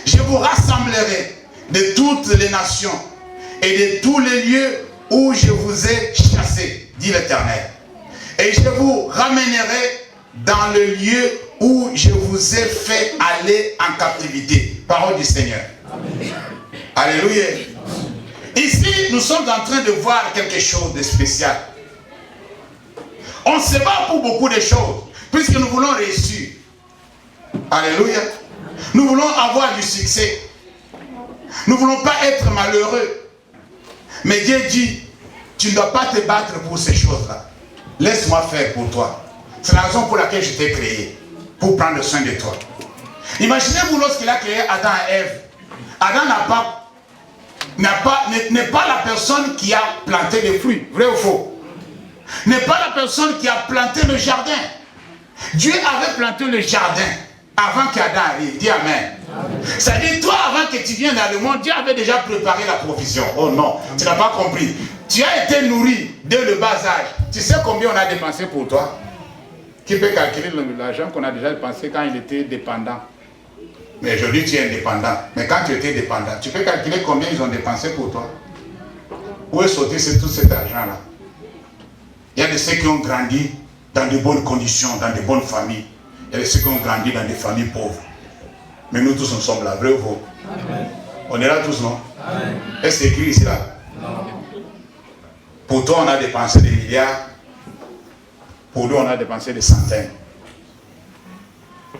Speaker 1: Je vous rassemblerai de toutes les nations et de tous les lieux où je vous ai chassés, dit l'Éternel. Et je vous ramènerai dans le lieu où je vous ai fait aller en captivité. Parole du Seigneur. Amen. Alléluia. Ici, nous sommes en train de voir quelque chose de spécial. On se bat pour beaucoup de choses, puisque nous voulons réussir. Alléluia. Nous voulons avoir du succès. Nous ne voulons pas être malheureux. Mais Dieu dit, tu ne dois pas te battre pour ces choses-là. Laisse-moi faire pour toi. C'est la raison pour laquelle je t'ai créé. Pour prendre soin de toi. Imaginez-vous lorsqu'il a créé Adam et Ève. Adam n'est pas la personne qui a planté les fruits. Vrai ou faux? N'est pas la personne qui a planté le jardin. Dieu avait planté le jardin avant qu'Adam arrive. Dis Amen. C'est-à-dire, toi, avant que tu viennes dans le monde, Dieu avait déjà préparé la provision. Oh non, tu n'as pas compris. Tu as été nourri dès le bas âge. Tu sais combien on a dépensé pour toi? Qui peut calculer l'argent qu'on a déjà dépensé quand il était dépendant? Mais aujourd'hui, tu es indépendant. Mais quand tu étais dépendant, tu peux calculer combien ils ont dépensé pour toi? Où est sorti tout cet argent-là? Il y a de ceux qui ont grandi dans de bonnes conditions, dans de bonnes familles. Il y a de ceux qui ont grandi dans des familles pauvres. Mais nous tous, nous sommes là, vrai ou faux? On est là tous, non? Est-ce que c'est écrit ici, là? Non. Pour toi, on a dépensé des milliards. Pour nous, on a dépensé des centaines.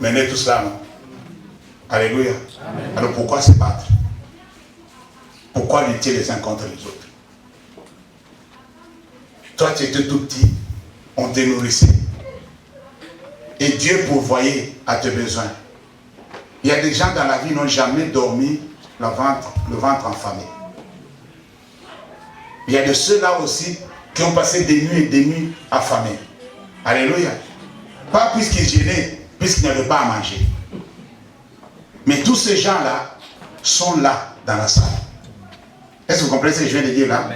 Speaker 1: Mais on est tous là, non? Alléluia. Amen. Alors pourquoi se battre? Pourquoi lutter les uns contre les autres? Toi, tu étais tout petit, on te nourrissait. Et Dieu pourvoyait à tes besoins. Il y a des gens dans la vie qui n'ont jamais dormi le ventre enfamé. Il y a de ceux-là aussi qui ont passé des nuits et des nuits affamés. Alléluia. Pas puisqu'ils gênaient, puisqu'ils n'avaient pas à manger. Mais tous ces gens-là sont là dans la salle. Est-ce que vous comprenez ce que je viens de dire là?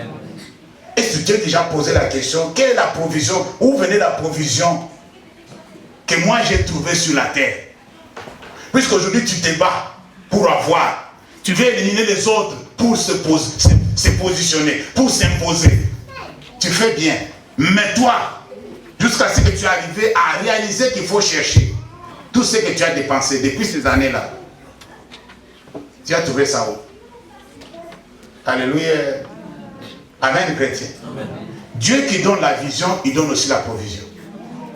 Speaker 1: Est-ce que tu t'es déjà posé la question, quelle est la provision, où venait la provision que moi j'ai trouvée sur la terre? Puisqu'aujourd'hui tu te bats pour avoir, tu veux éliminer les autres pour se positionner, pour s'imposer. Tu fais bien, mais toi, jusqu'à ce que tu es arrivé à réaliser qu'il faut chercher tout ce que tu as dépensé depuis ces années-là. Tu as trouvé ça où? Alléluia. Amen, chrétien. Amen. Dieu qui donne la vision, il donne aussi la provision.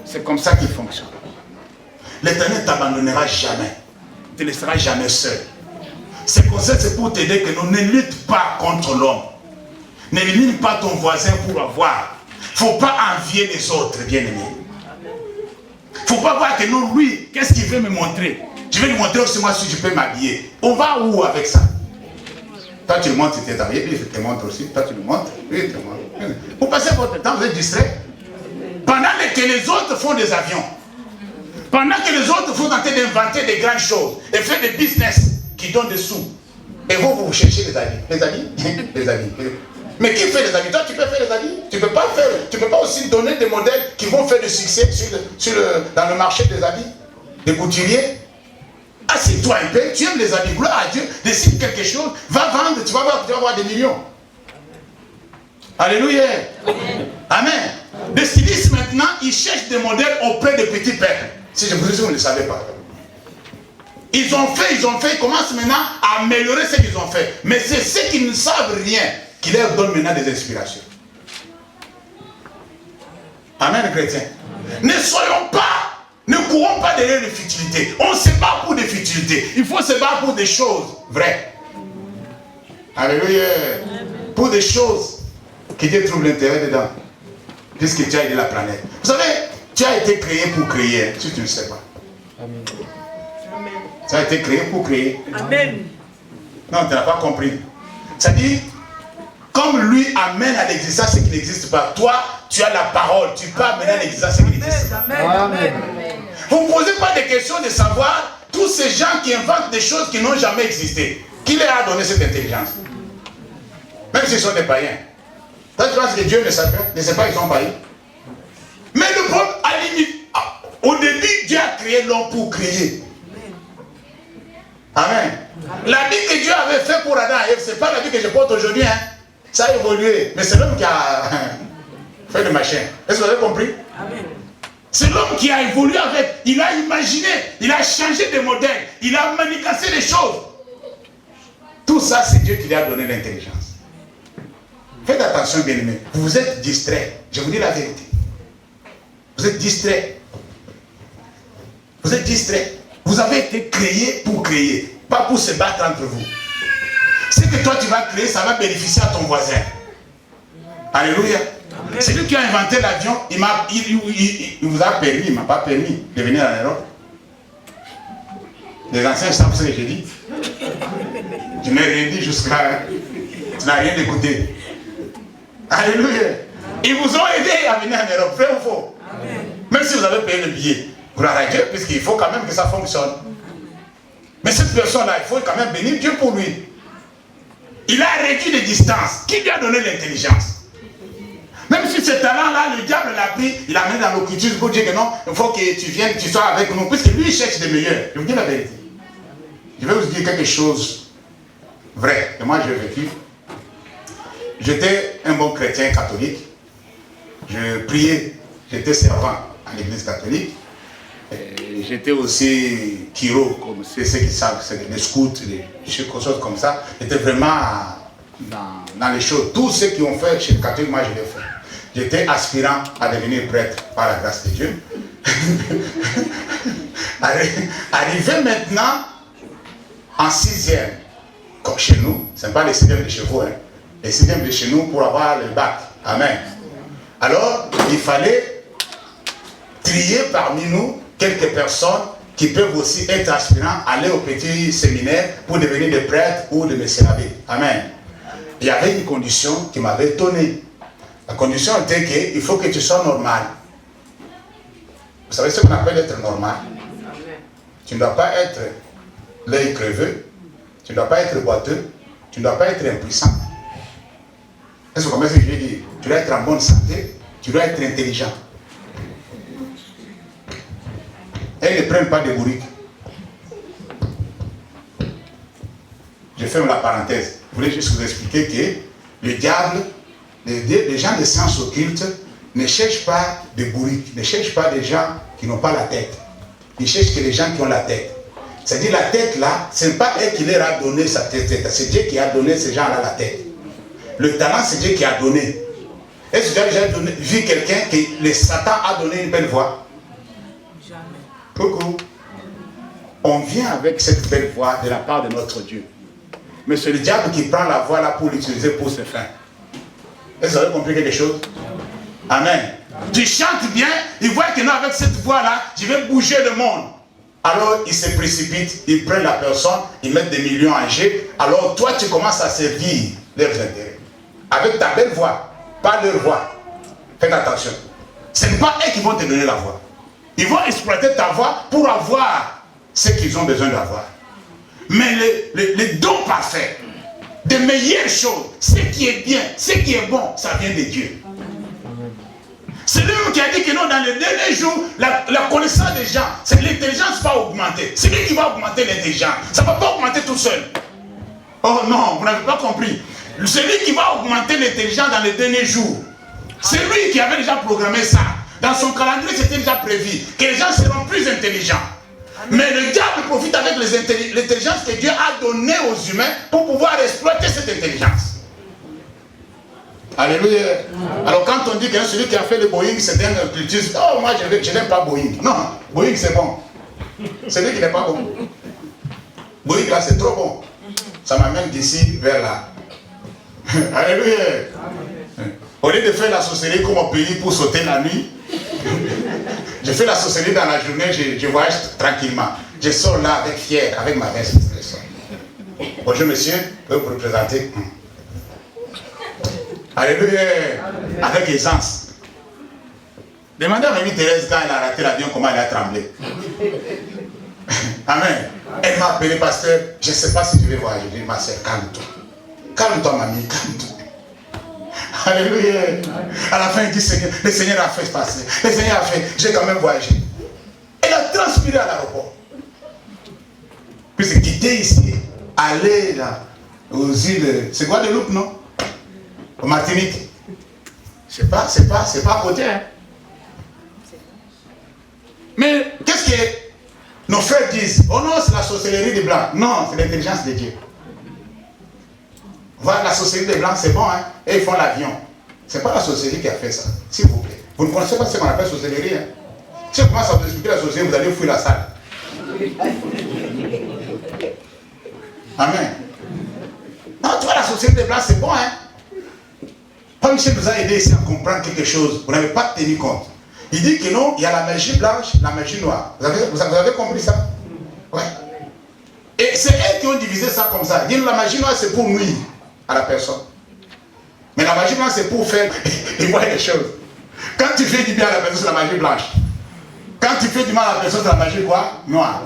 Speaker 1: C'est comme ça qu'il fonctionne. L'Éternel ne t'abandonnera jamais. Il ne te laissera jamais seul. C'est comme ça, c'est pour t'aider que nous ne luttons pas contre l'homme. N'élimine pas ton voisin pour avoir. Il ne faut pas envier les autres, bien-aimés. Il ne faut pas voir que non, lui, qu'est-ce qu'il veut me montrer? Je vais lui montrer aussi moi si je peux m'habiller. On va où avec ça? Toi, tu lui montres tes habillés, puis je te montre aussi. Toi, tu lui montres, puis je te montre. Vous passez votre temps, vous êtes distrait. Pendant que les autres font des avions, pendant que les autres font tenter d'inventer des grandes choses et faire des business qui donnent des sous, et vous cherchez les habits. Les habits? Les habits. Mais qui fait les habits? Toi, tu peux faire les habits? Tu ne peux pas faire. Tu ne peux pas aussi donner des modèles qui vont faire du succès dans le marché des habits, des couturiers. Assieds-toi un peu, tu aimes les habits, gloire à Dieu, décide quelque chose, va vendre, tu vas avoir des millions. Alléluia. Amen. Les stylistes maintenant, ils cherchent des modèles auprès des petits peuples. Si je vous dis, vous ne le savez pas. Ils ont fait, ils commencent maintenant à améliorer ce qu'ils ont fait. Mais c'est ceux qui ne savent rien qui leur donnent maintenant des inspirations. Amen, chrétien. Ne soyons pas, ne courons pas derrière les futilités. On se bat pour des futilités. Il faut se battre pour des choses vraies. Alléluia. Pour des choses qui te trouvent l'intérêt dedans. Puisque tu as aidé la planète. Vous savez, tu as été créé pour créer, si tu ne sais pas.
Speaker 2: Amen.
Speaker 1: Tu as été créé pour créer.
Speaker 3: Amen.
Speaker 1: Non, tu n'as pas compris. C'est-à-dire, comme lui amène à l'existence ce qui n'existe pas, toi, tu as la parole, tu peux amener à l'existence ce qui n'existe pas.
Speaker 3: Amen.
Speaker 1: Vous ne posez pas des questions de savoir tous ces gens qui inventent des choses qui n'ont jamais existé. Qui leur a donné cette intelligence? Même s'ils sont des païens. Toi, tu penses que Dieu ne sait pas qu'ils sont païens? Mais le problème, à la limite, au début, Dieu a créé l'homme pour créer. Amen. La vie que Dieu avait fait pour Adam et Ève, ce n'est pas la vie que je porte aujourd'hui. Hein. Ça a évolué. Mais c'est l'homme qui a fait le machin. Est-ce que vous avez compris?
Speaker 3: Amen.
Speaker 1: C'est l'homme qui a évolué avec. Il a imaginé, il a changé de modèle, il a manigancé les choses. Tout ça, c'est Dieu qui lui a donné l'intelligence. Faites attention, bien-aimés. Vous êtes distraits. Je vous dis la vérité. Vous êtes distraits. Vous êtes distraits. Vous avez été créés pour créer, pas pour se battre entre vous. Ce que toi tu vas créer, ça va bénéficier à ton voisin. Alléluia. C'est lui qui a inventé l'avion. Il vous a permis, il ne m'a pas permis de venir en Europe. Les anciens savent ce que j'ai dit. Je n'ai rien dit jusque-là. Hein. Tu n'as rien écouté. Alléluia. Ils vous ont aidé à venir en Europe, vrai ou faux? Amen. Même si vous avez payé le billet. Gloire à Dieu, puisqu'il faut quand même que ça fonctionne. Mais cette personne-là, il faut quand même bénir Dieu pour lui. Il a réduit les distances. Qui lui a donné l'intelligence? Même si ce talent-là, le diable l'a pris, il l'a mis dans l'occultisme pour dire que non, il faut que tu viennes, que tu sois avec nous, puisque lui, il cherche des meilleurs. Je vous dis la vérité. Je vais vous dire quelque chose vrai, que moi j'ai vécu. J'étais un bon chrétien catholique. Je priais, j'étais servant à l'église catholique. J'étais aussi chiro, comme ceux qui savent, c'est les scouts, des choses comme ça. J'étais vraiment dans les choses. Tous ceux qui ont fait chez le catholique, moi je l'ai fait. J'étais aspirant à devenir prêtre par la grâce de Dieu. Arrivé maintenant en 6e, comme chez nous, ce n'est pas les 6e de chez vous, hein. Les 6e de chez nous pour avoir le bac. Amen. Alors, il fallait trier parmi nous quelques personnes qui peuvent aussi être aspirants, aller au petit séminaire pour devenir des prêtres ou des messieurs-abbés. Amen. Il y avait une condition qui m'avait étonné. La condition était qu'il faut que tu sois normal. Vous savez ce qu'on appelle être normal? Tu ne dois pas être l'œil creveux, tu ne dois pas être boiteux, tu ne dois pas être impuissant. Est-ce que vous comprenez ce que je veux dire? Tu dois être en bonne santé, tu dois être intelligent. Elles ne prennent pas de bourriques. Je ferme la parenthèse. Je voulais juste vous expliquer que le diable, les gens de sciences occultes ne cherchent pas des bourriques, ne cherchent pas des gens qui n'ont pas la tête. Ils cherchent que les gens qui ont la tête. C'est-à-dire la tête là, ce n'est pas elle qui leur a donné sa tête, c'est Dieu qui a donné ces gens-là la tête. Le talent, c'est Dieu qui a donné. Est-ce que tu as déjà vu quelqu'un que le Satan a donné une belle voix?
Speaker 2: Jamais.
Speaker 1: Coucou. On vient avec cette belle voix de la part de notre Dieu. Mais c'est le diable qui prend la voix là pour l'utiliser pour ses fins. Est-ce que vous avez compris quelque chose? Amen. Tu chantes bien, il voit que non, avec cette voix-là, je vais bouger le monde. Alors, il se précipite, il prend la personne, il met des millions en jeu. Alors, toi, tu commences à servir leurs intérêts. Avec ta belle voix, pas leur voix. Faites attention. Ce n'est pas eux qui vont te donner la voix. Ils vont exploiter ta voix pour avoir ce qu'ils ont besoin d'avoir. Mais les dons parfaits, de meilleures choses, ce qui est bien, ce qui est bon, ça vient de Dieu. C'est lui qui a dit que non, dans les derniers jours, la connaissance des gens, c'est l'intelligence va augmenter. C'est lui qui va augmenter l'intelligence. Ça ne va pas augmenter tout seul. Oh non, vous n'avez pas compris. C'est lui qui va augmenter l'intelligence dans les derniers jours. C'est lui qui avait déjà programmé ça. Dans son calendrier, c'était déjà prévu que les gens seront plus intelligents. Mais le diable profite avec l'intelligence que Dieu a donnée aux humains pour pouvoir exploiter cette intelligence. Alléluia. Alors quand on dit que celui qui a fait le Boeing, c'est un cultiste, oh moi je n'aime pas Boeing. Non, Boeing c'est bon. C'est lui qui n'est pas bon. Boeing là c'est trop bon. Ça m'amène d'ici vers là. Alléluia. Au lieu de faire la sorcellerie comme au pays pour sauter la nuit, je fais la sorcellerie dans la journée, je voyage tranquillement. Je sors là avec fier, avec ma veste. Bonjour monsieur, je peux vous présenter. Alléluia. Avec aisance. Demandez à Mamie Thérèse quand elle a raté l'avion, comment elle a tremblé. Amen. Elle m'a appelé pasteur, je ne sais pas si je vais voyager. Je dis ma soeur, calme-toi. Calme-toi mamie, calme-toi. Alléluia. À la fin, il dit Seigneur, le Seigneur a fait passer. Le Seigneur a fait, j'ai quand même voyagé. Elle a transpiré à l'aéroport. Puis c'est quitter ici, aller là, aux îles, c'est Guadeloupe, non? Au Martinique. C'est pas à côté. Hein. Mais qu'est-ce que nos frères disent? Oh non, c'est la sorcellerie des Blancs. Non, c'est l'intelligence de Dieu. Voilà, la sorcellerie des Blancs, c'est bon, hein? Et ils font l'avion. C'est pas la sorcellerie qui a fait ça, s'il vous plaît. Vous ne connaissez pas ce qu'on appelle sorcellerie, hein? Si je commence à vous expliquer la sorcellerie, vous allez fouiller la salle. Amen. Non, tu vois, la sorcellerie des Blancs, c'est bon, hein? Paul Michel nous a aidé ici à comprendre quelque chose. Vous n'avez pas tenu compte. Il dit que non, il y a la magie blanche, la magie noire. Vous avez compris ça? Ouais. Et c'est eux qui ont divisé ça comme ça. Ils disent la magie noire, c'est pour nuire à la personne. Mais la magie blanche, c'est pour faire et voir les choses. Quand tu fais du bien à la personne, c'est la magie blanche. Quand tu fais du mal à la personne, c'est la magie quoi? Noire.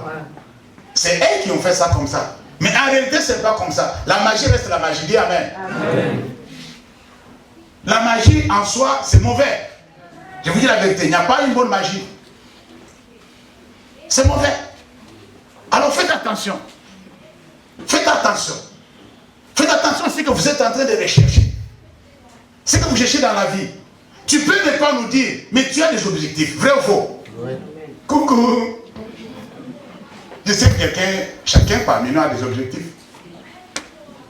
Speaker 1: C'est eux qui ont fait ça comme ça. Mais en réalité, ce n'est pas comme ça. La magie reste la magie. Dis amen. Amen. La magie en soi, c'est mauvais. Je vous dis la vérité, il n'y a pas une bonne magie. C'est mauvais. Alors faites attention. Faites attention. Faites attention à ce que vous êtes en train de rechercher. Ce que vous cherchez dans la vie. Tu peux ne pas nous dire, mais tu as des objectifs. Vrai ou faux? Oui. Coucou. Je sais que chacun parmi nous a des objectifs.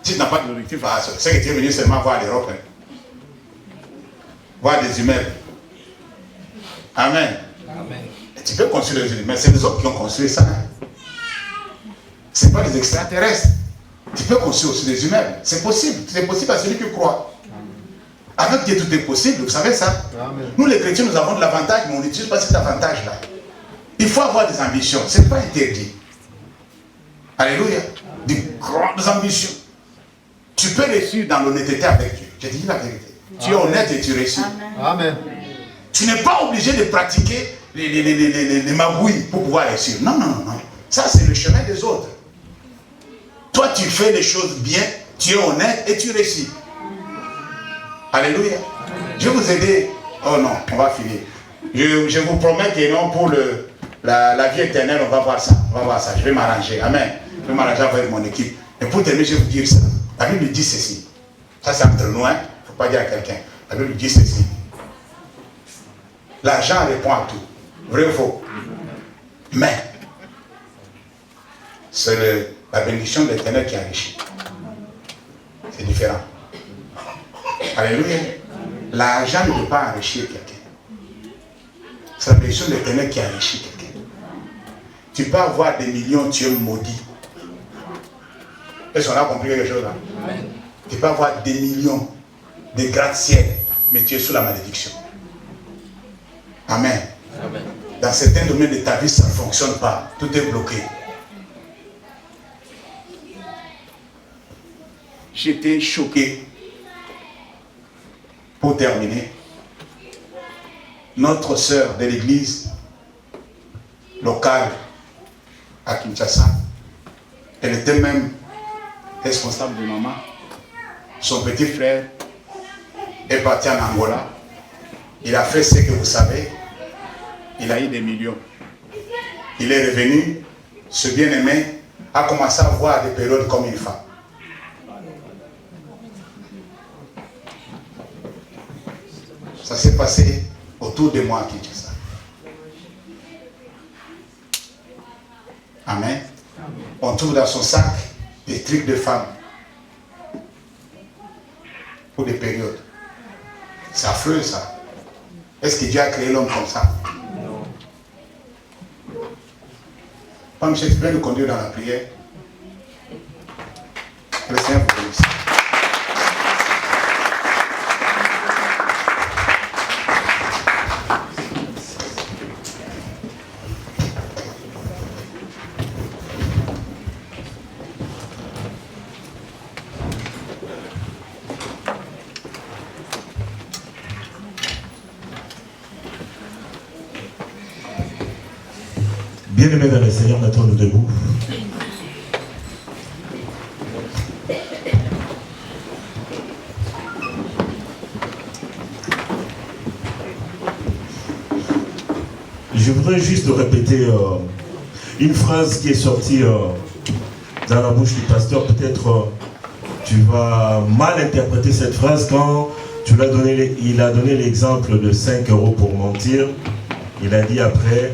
Speaker 1: Si tu n'as pas d'objectif, c'est que tu es venu seulement voir l'Europe. Hein. Voir des humains. Amen. Amen. Et tu peux construire les humains, mais c'est les autres qui ont construit ça. Hein. Ce n'est pas les extraterrestres. Tu peux construire aussi des humains. C'est possible. C'est possible à celui qui croit. Avec Dieu, tout est possible. Vous savez ça? Amen. Nous, les chrétiens, nous avons de l'avantage, mais on n'utilise pas cet avantage-là. Il faut avoir des ambitions. Ce n'est pas interdit. Alléluia. Des grandes ambitions. Tu peux réussir dans l'honnêteté avec Dieu. Je dis la vérité. Tu es honnête et tu réussis. Amen. Tu n'es pas obligé de pratiquer les magouilles pour pouvoir réussir. Non, non, non, non. Ça, c'est le chemin des autres. Toi, tu fais les choses bien, tu es honnête et tu réussis. Alléluia. Je vais vous aider. Oh non, on va finir. Je vous promets que non, pour la vie éternelle, on va voir ça. On va voir ça. Je vais m'arranger. Amen. Je vais m'arranger avec mon équipe. Et pour terminer, je vais vous dire ça. La Bible dit ceci. Ça, c'est entre nous, hein. Il ne faut pas dire à quelqu'un. La Bible dit ceci. L'argent répond à tout. Vrai ou faux? Mais, c'est la bénédiction de l'Éternel qui enrichit. C'est différent. Alléluia. L'argent ne peut pas enrichir quelqu'un. C'est la bénédiction de l'Éternel qui enrichit quelqu'un. Tu peux avoir des millions, tu es maudit. Est-ce qu'on a compris quelque chose là? Tu peux avoir des millions, des gratte-ciel, mais tu es sous la malédiction. Amen. Amen. Dans certains domaines de ta vie, ça ne fonctionne pas. Tout est bloqué. J'étais choqué. Pour terminer, notre sœur de l'église locale à Kinshasa, elle était même responsable de maman. Son petit frère est parti en Angola. Il a fait ce que vous savez. Il a eu des millions. Il est revenu. Ce bien-aimé a commencé à voir des périodes comme une femme. Ça s'est passé autour de moi à Kinshasa. Amen. On trouve dans son sac des trucs de femmes. Pour des périodes. C'est affreux ça. Est-ce que Dieu a créé l'homme comme ça? Non. Pas Michel, tu peux nous conduire dans la prière. Que le Seigneur vous bénisse.
Speaker 2: Bien-aimés dans le Seigneur, mettons-nous debout. Je voudrais juste répéter une phrase qui est sortie dans la bouche du pasteur. Peut-être tu vas mal interpréter cette phrase quand il a donné l'exemple de 5 € pour mentir. Il a dit après,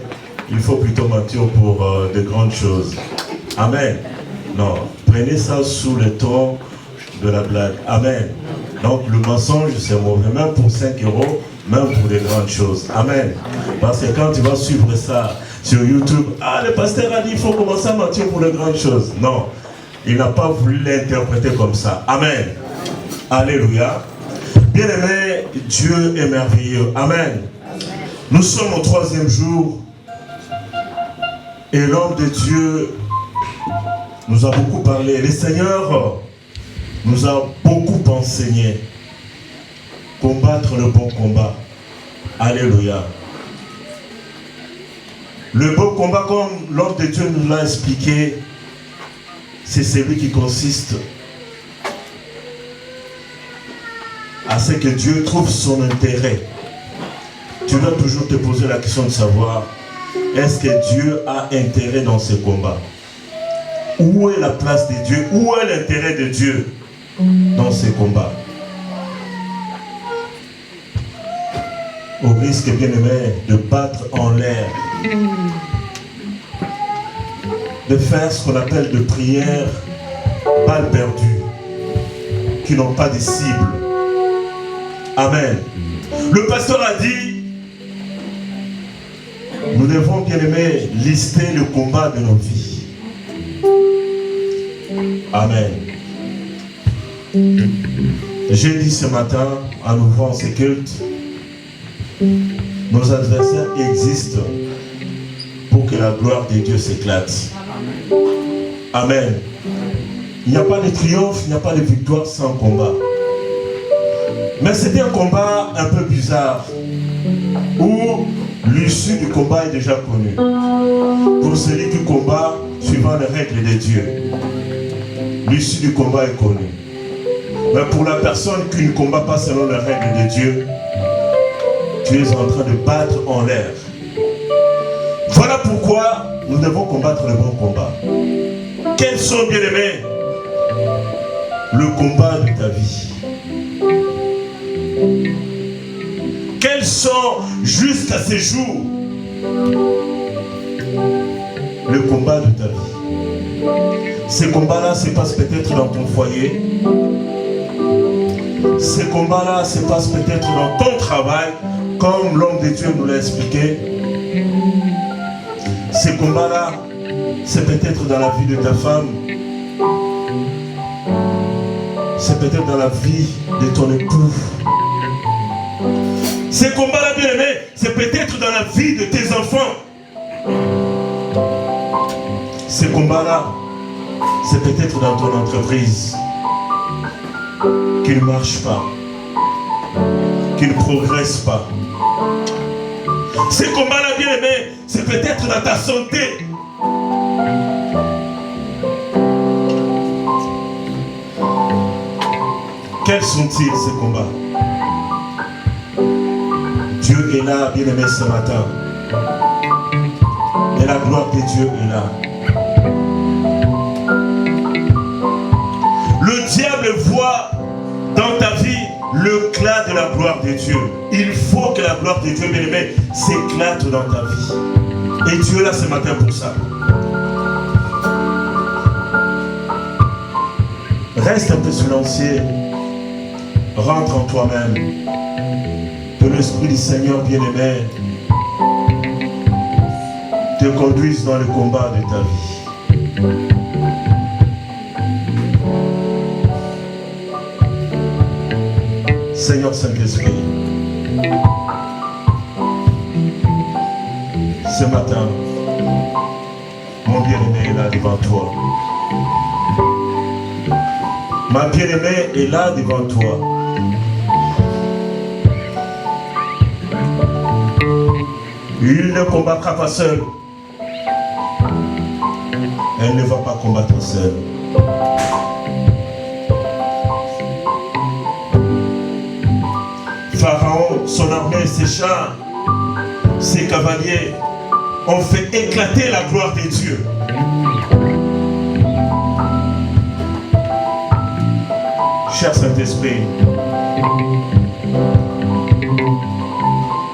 Speaker 2: il faut plutôt mentir pour de grandes choses. Amen. Non, prenez ça sous le ton de la blague. Amen. Donc le mensonge, c'est mauvais, même pour 5 €, même pour des grandes choses. Amen. Parce que quand tu vas suivre ça sur YouTube, ah, le pasteur a dit, il faut commencer à mentir pour les grandes choses. Non, il n'a pas voulu l'interpréter comme ça. Amen. Alléluia. Bien-aimé, Dieu est merveilleux. Amen. Nous sommes au 3e jour. Et l'homme de Dieu nous a beaucoup parlé. Le Seigneur nous a beaucoup enseigné. Combattre le bon combat. Alléluia. Le bon combat, comme l'homme de Dieu nous l'a expliqué, c'est celui qui consiste à ce que Dieu trouve son intérêt. Tu dois toujours te poser la question de savoir, est-ce que Dieu a intérêt dans ce combat? Où est la place de Dieu? Où est l'intérêt de Dieu dans ce combat? Au risque, bien aimé, de battre en l'air, de faire ce qu'on appelle de prières balles perdues, qui n'ont pas de cible. Amen. Le pasteur a dit, nous devons, bien aimé, lister le combat de nos vies. Amen. J'ai dit ce matin, en ouvrant ce culte, nos adversaires existent pour que la gloire de Dieu s'éclate. Amen. Il n'y a pas de triomphe, il n'y a pas de victoire sans combat. Mais c'était un combat un peu bizarre, où l'issue du combat est déjà connue. Pour celui qui combat suivant les règles de Dieu, l'issue du combat est connue. Mais pour la personne qui ne combat pas selon les règles de Dieu, tu es en train de battre en l'air. Voilà pourquoi nous devons combattre le bon combat. Quels sont, bien aimés, le combat de ta vie? Quels sont, jusqu'à ce jour, le combat de ta vie? Ces combats-là se passent peut-être dans ton foyer. Ces combats-là se passent peut-être dans ton travail, comme l'homme de Dieu nous l'a expliqué. Ces combats-là, c'est peut-être dans la vie de ta femme. C'est peut-être dans la vie de ton époux. Ces combats-là, bien aimés, c'est peut-être dans la vie de tes enfants. Ces combats-là, c'est peut-être dans ton entreprise qui ne marche pas, qui ne progresse pas. Ces combats-là, bien aimés, c'est peut-être dans ta santé. Quels sont-ils ces combats? Dieu est là, bien aimé, ce matin. Et la gloire de Dieu est là. Le diable voit dans ta vie l'éclat de la gloire de Dieu. Il faut que la gloire de Dieu, bien aimé, s'éclate dans ta vie. Et Dieu est là ce matin pour ça. Reste un peu silencieux. Rentre en toi-même. Que l'Esprit du Seigneur bien-aimé te conduise dans le combat de ta vie. Seigneur Saint-Esprit, ce matin, mon bien-aimé est là devant toi. Ma bien-aimée est là devant toi. Il ne combattra pas seul. Elle ne va pas combattre seule. Pharaon, son armée, ses chars, ses cavaliers ont fait éclater la gloire de Dieu. Cher Saint-Esprit,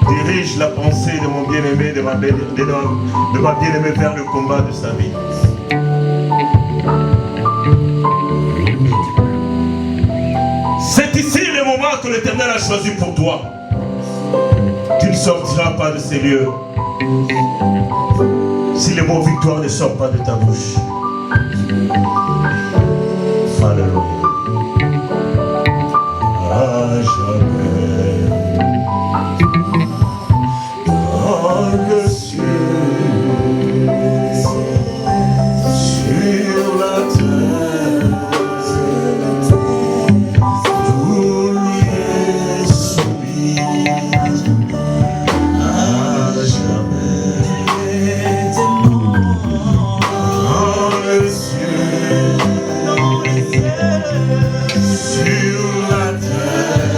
Speaker 2: dirige la pensée de mon bien-aimé, de ma bien-aimée vers le combat de sa vie. C'est ici le moment que l'Éternel a choisi pour toi. Tu ne sortiras pas de ces lieux si le mot victoire ne sort pas de ta bouche. Alléluia. À jamais dans le ciel, sur la terre, tout lui est soumis. À jamais dans le ciel, sur la terre,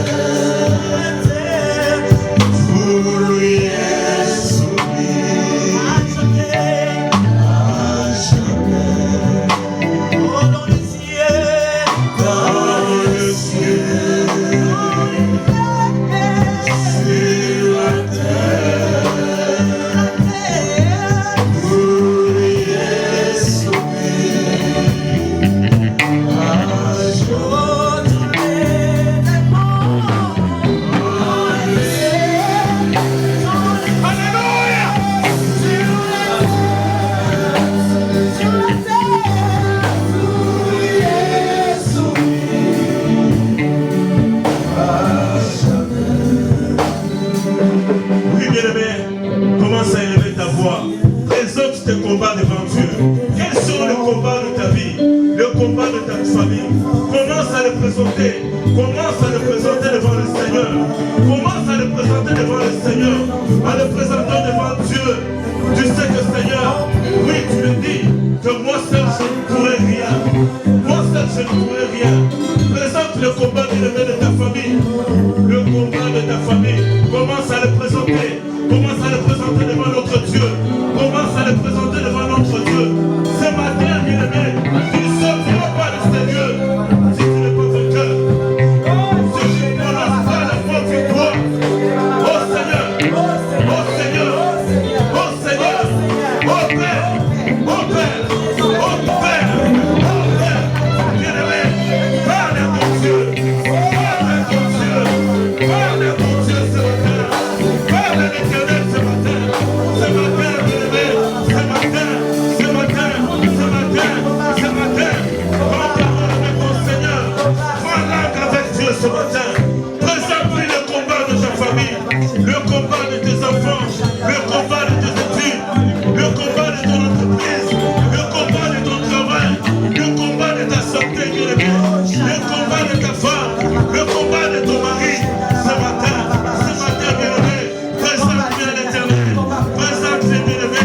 Speaker 2: tout lui est soumis. À jamais, dans le ciel, sur la terre, tout lui est soumis. À Oui, bien-aimé, commence à élever ta voix. Présente tes combats devant Dieu. Quels sont les combats de ta vie? Le combat de ta famille. Commence à le présenter. Commence à le présenter devant le Seigneur. Commence à le présenter devant le Seigneur. En le présentant devant Dieu. Tu sais que Seigneur, oui, tu le dis, que moi seul je ne pourrais rien. Moi seul je ne pourrais rien. Présente le combat de ta famille.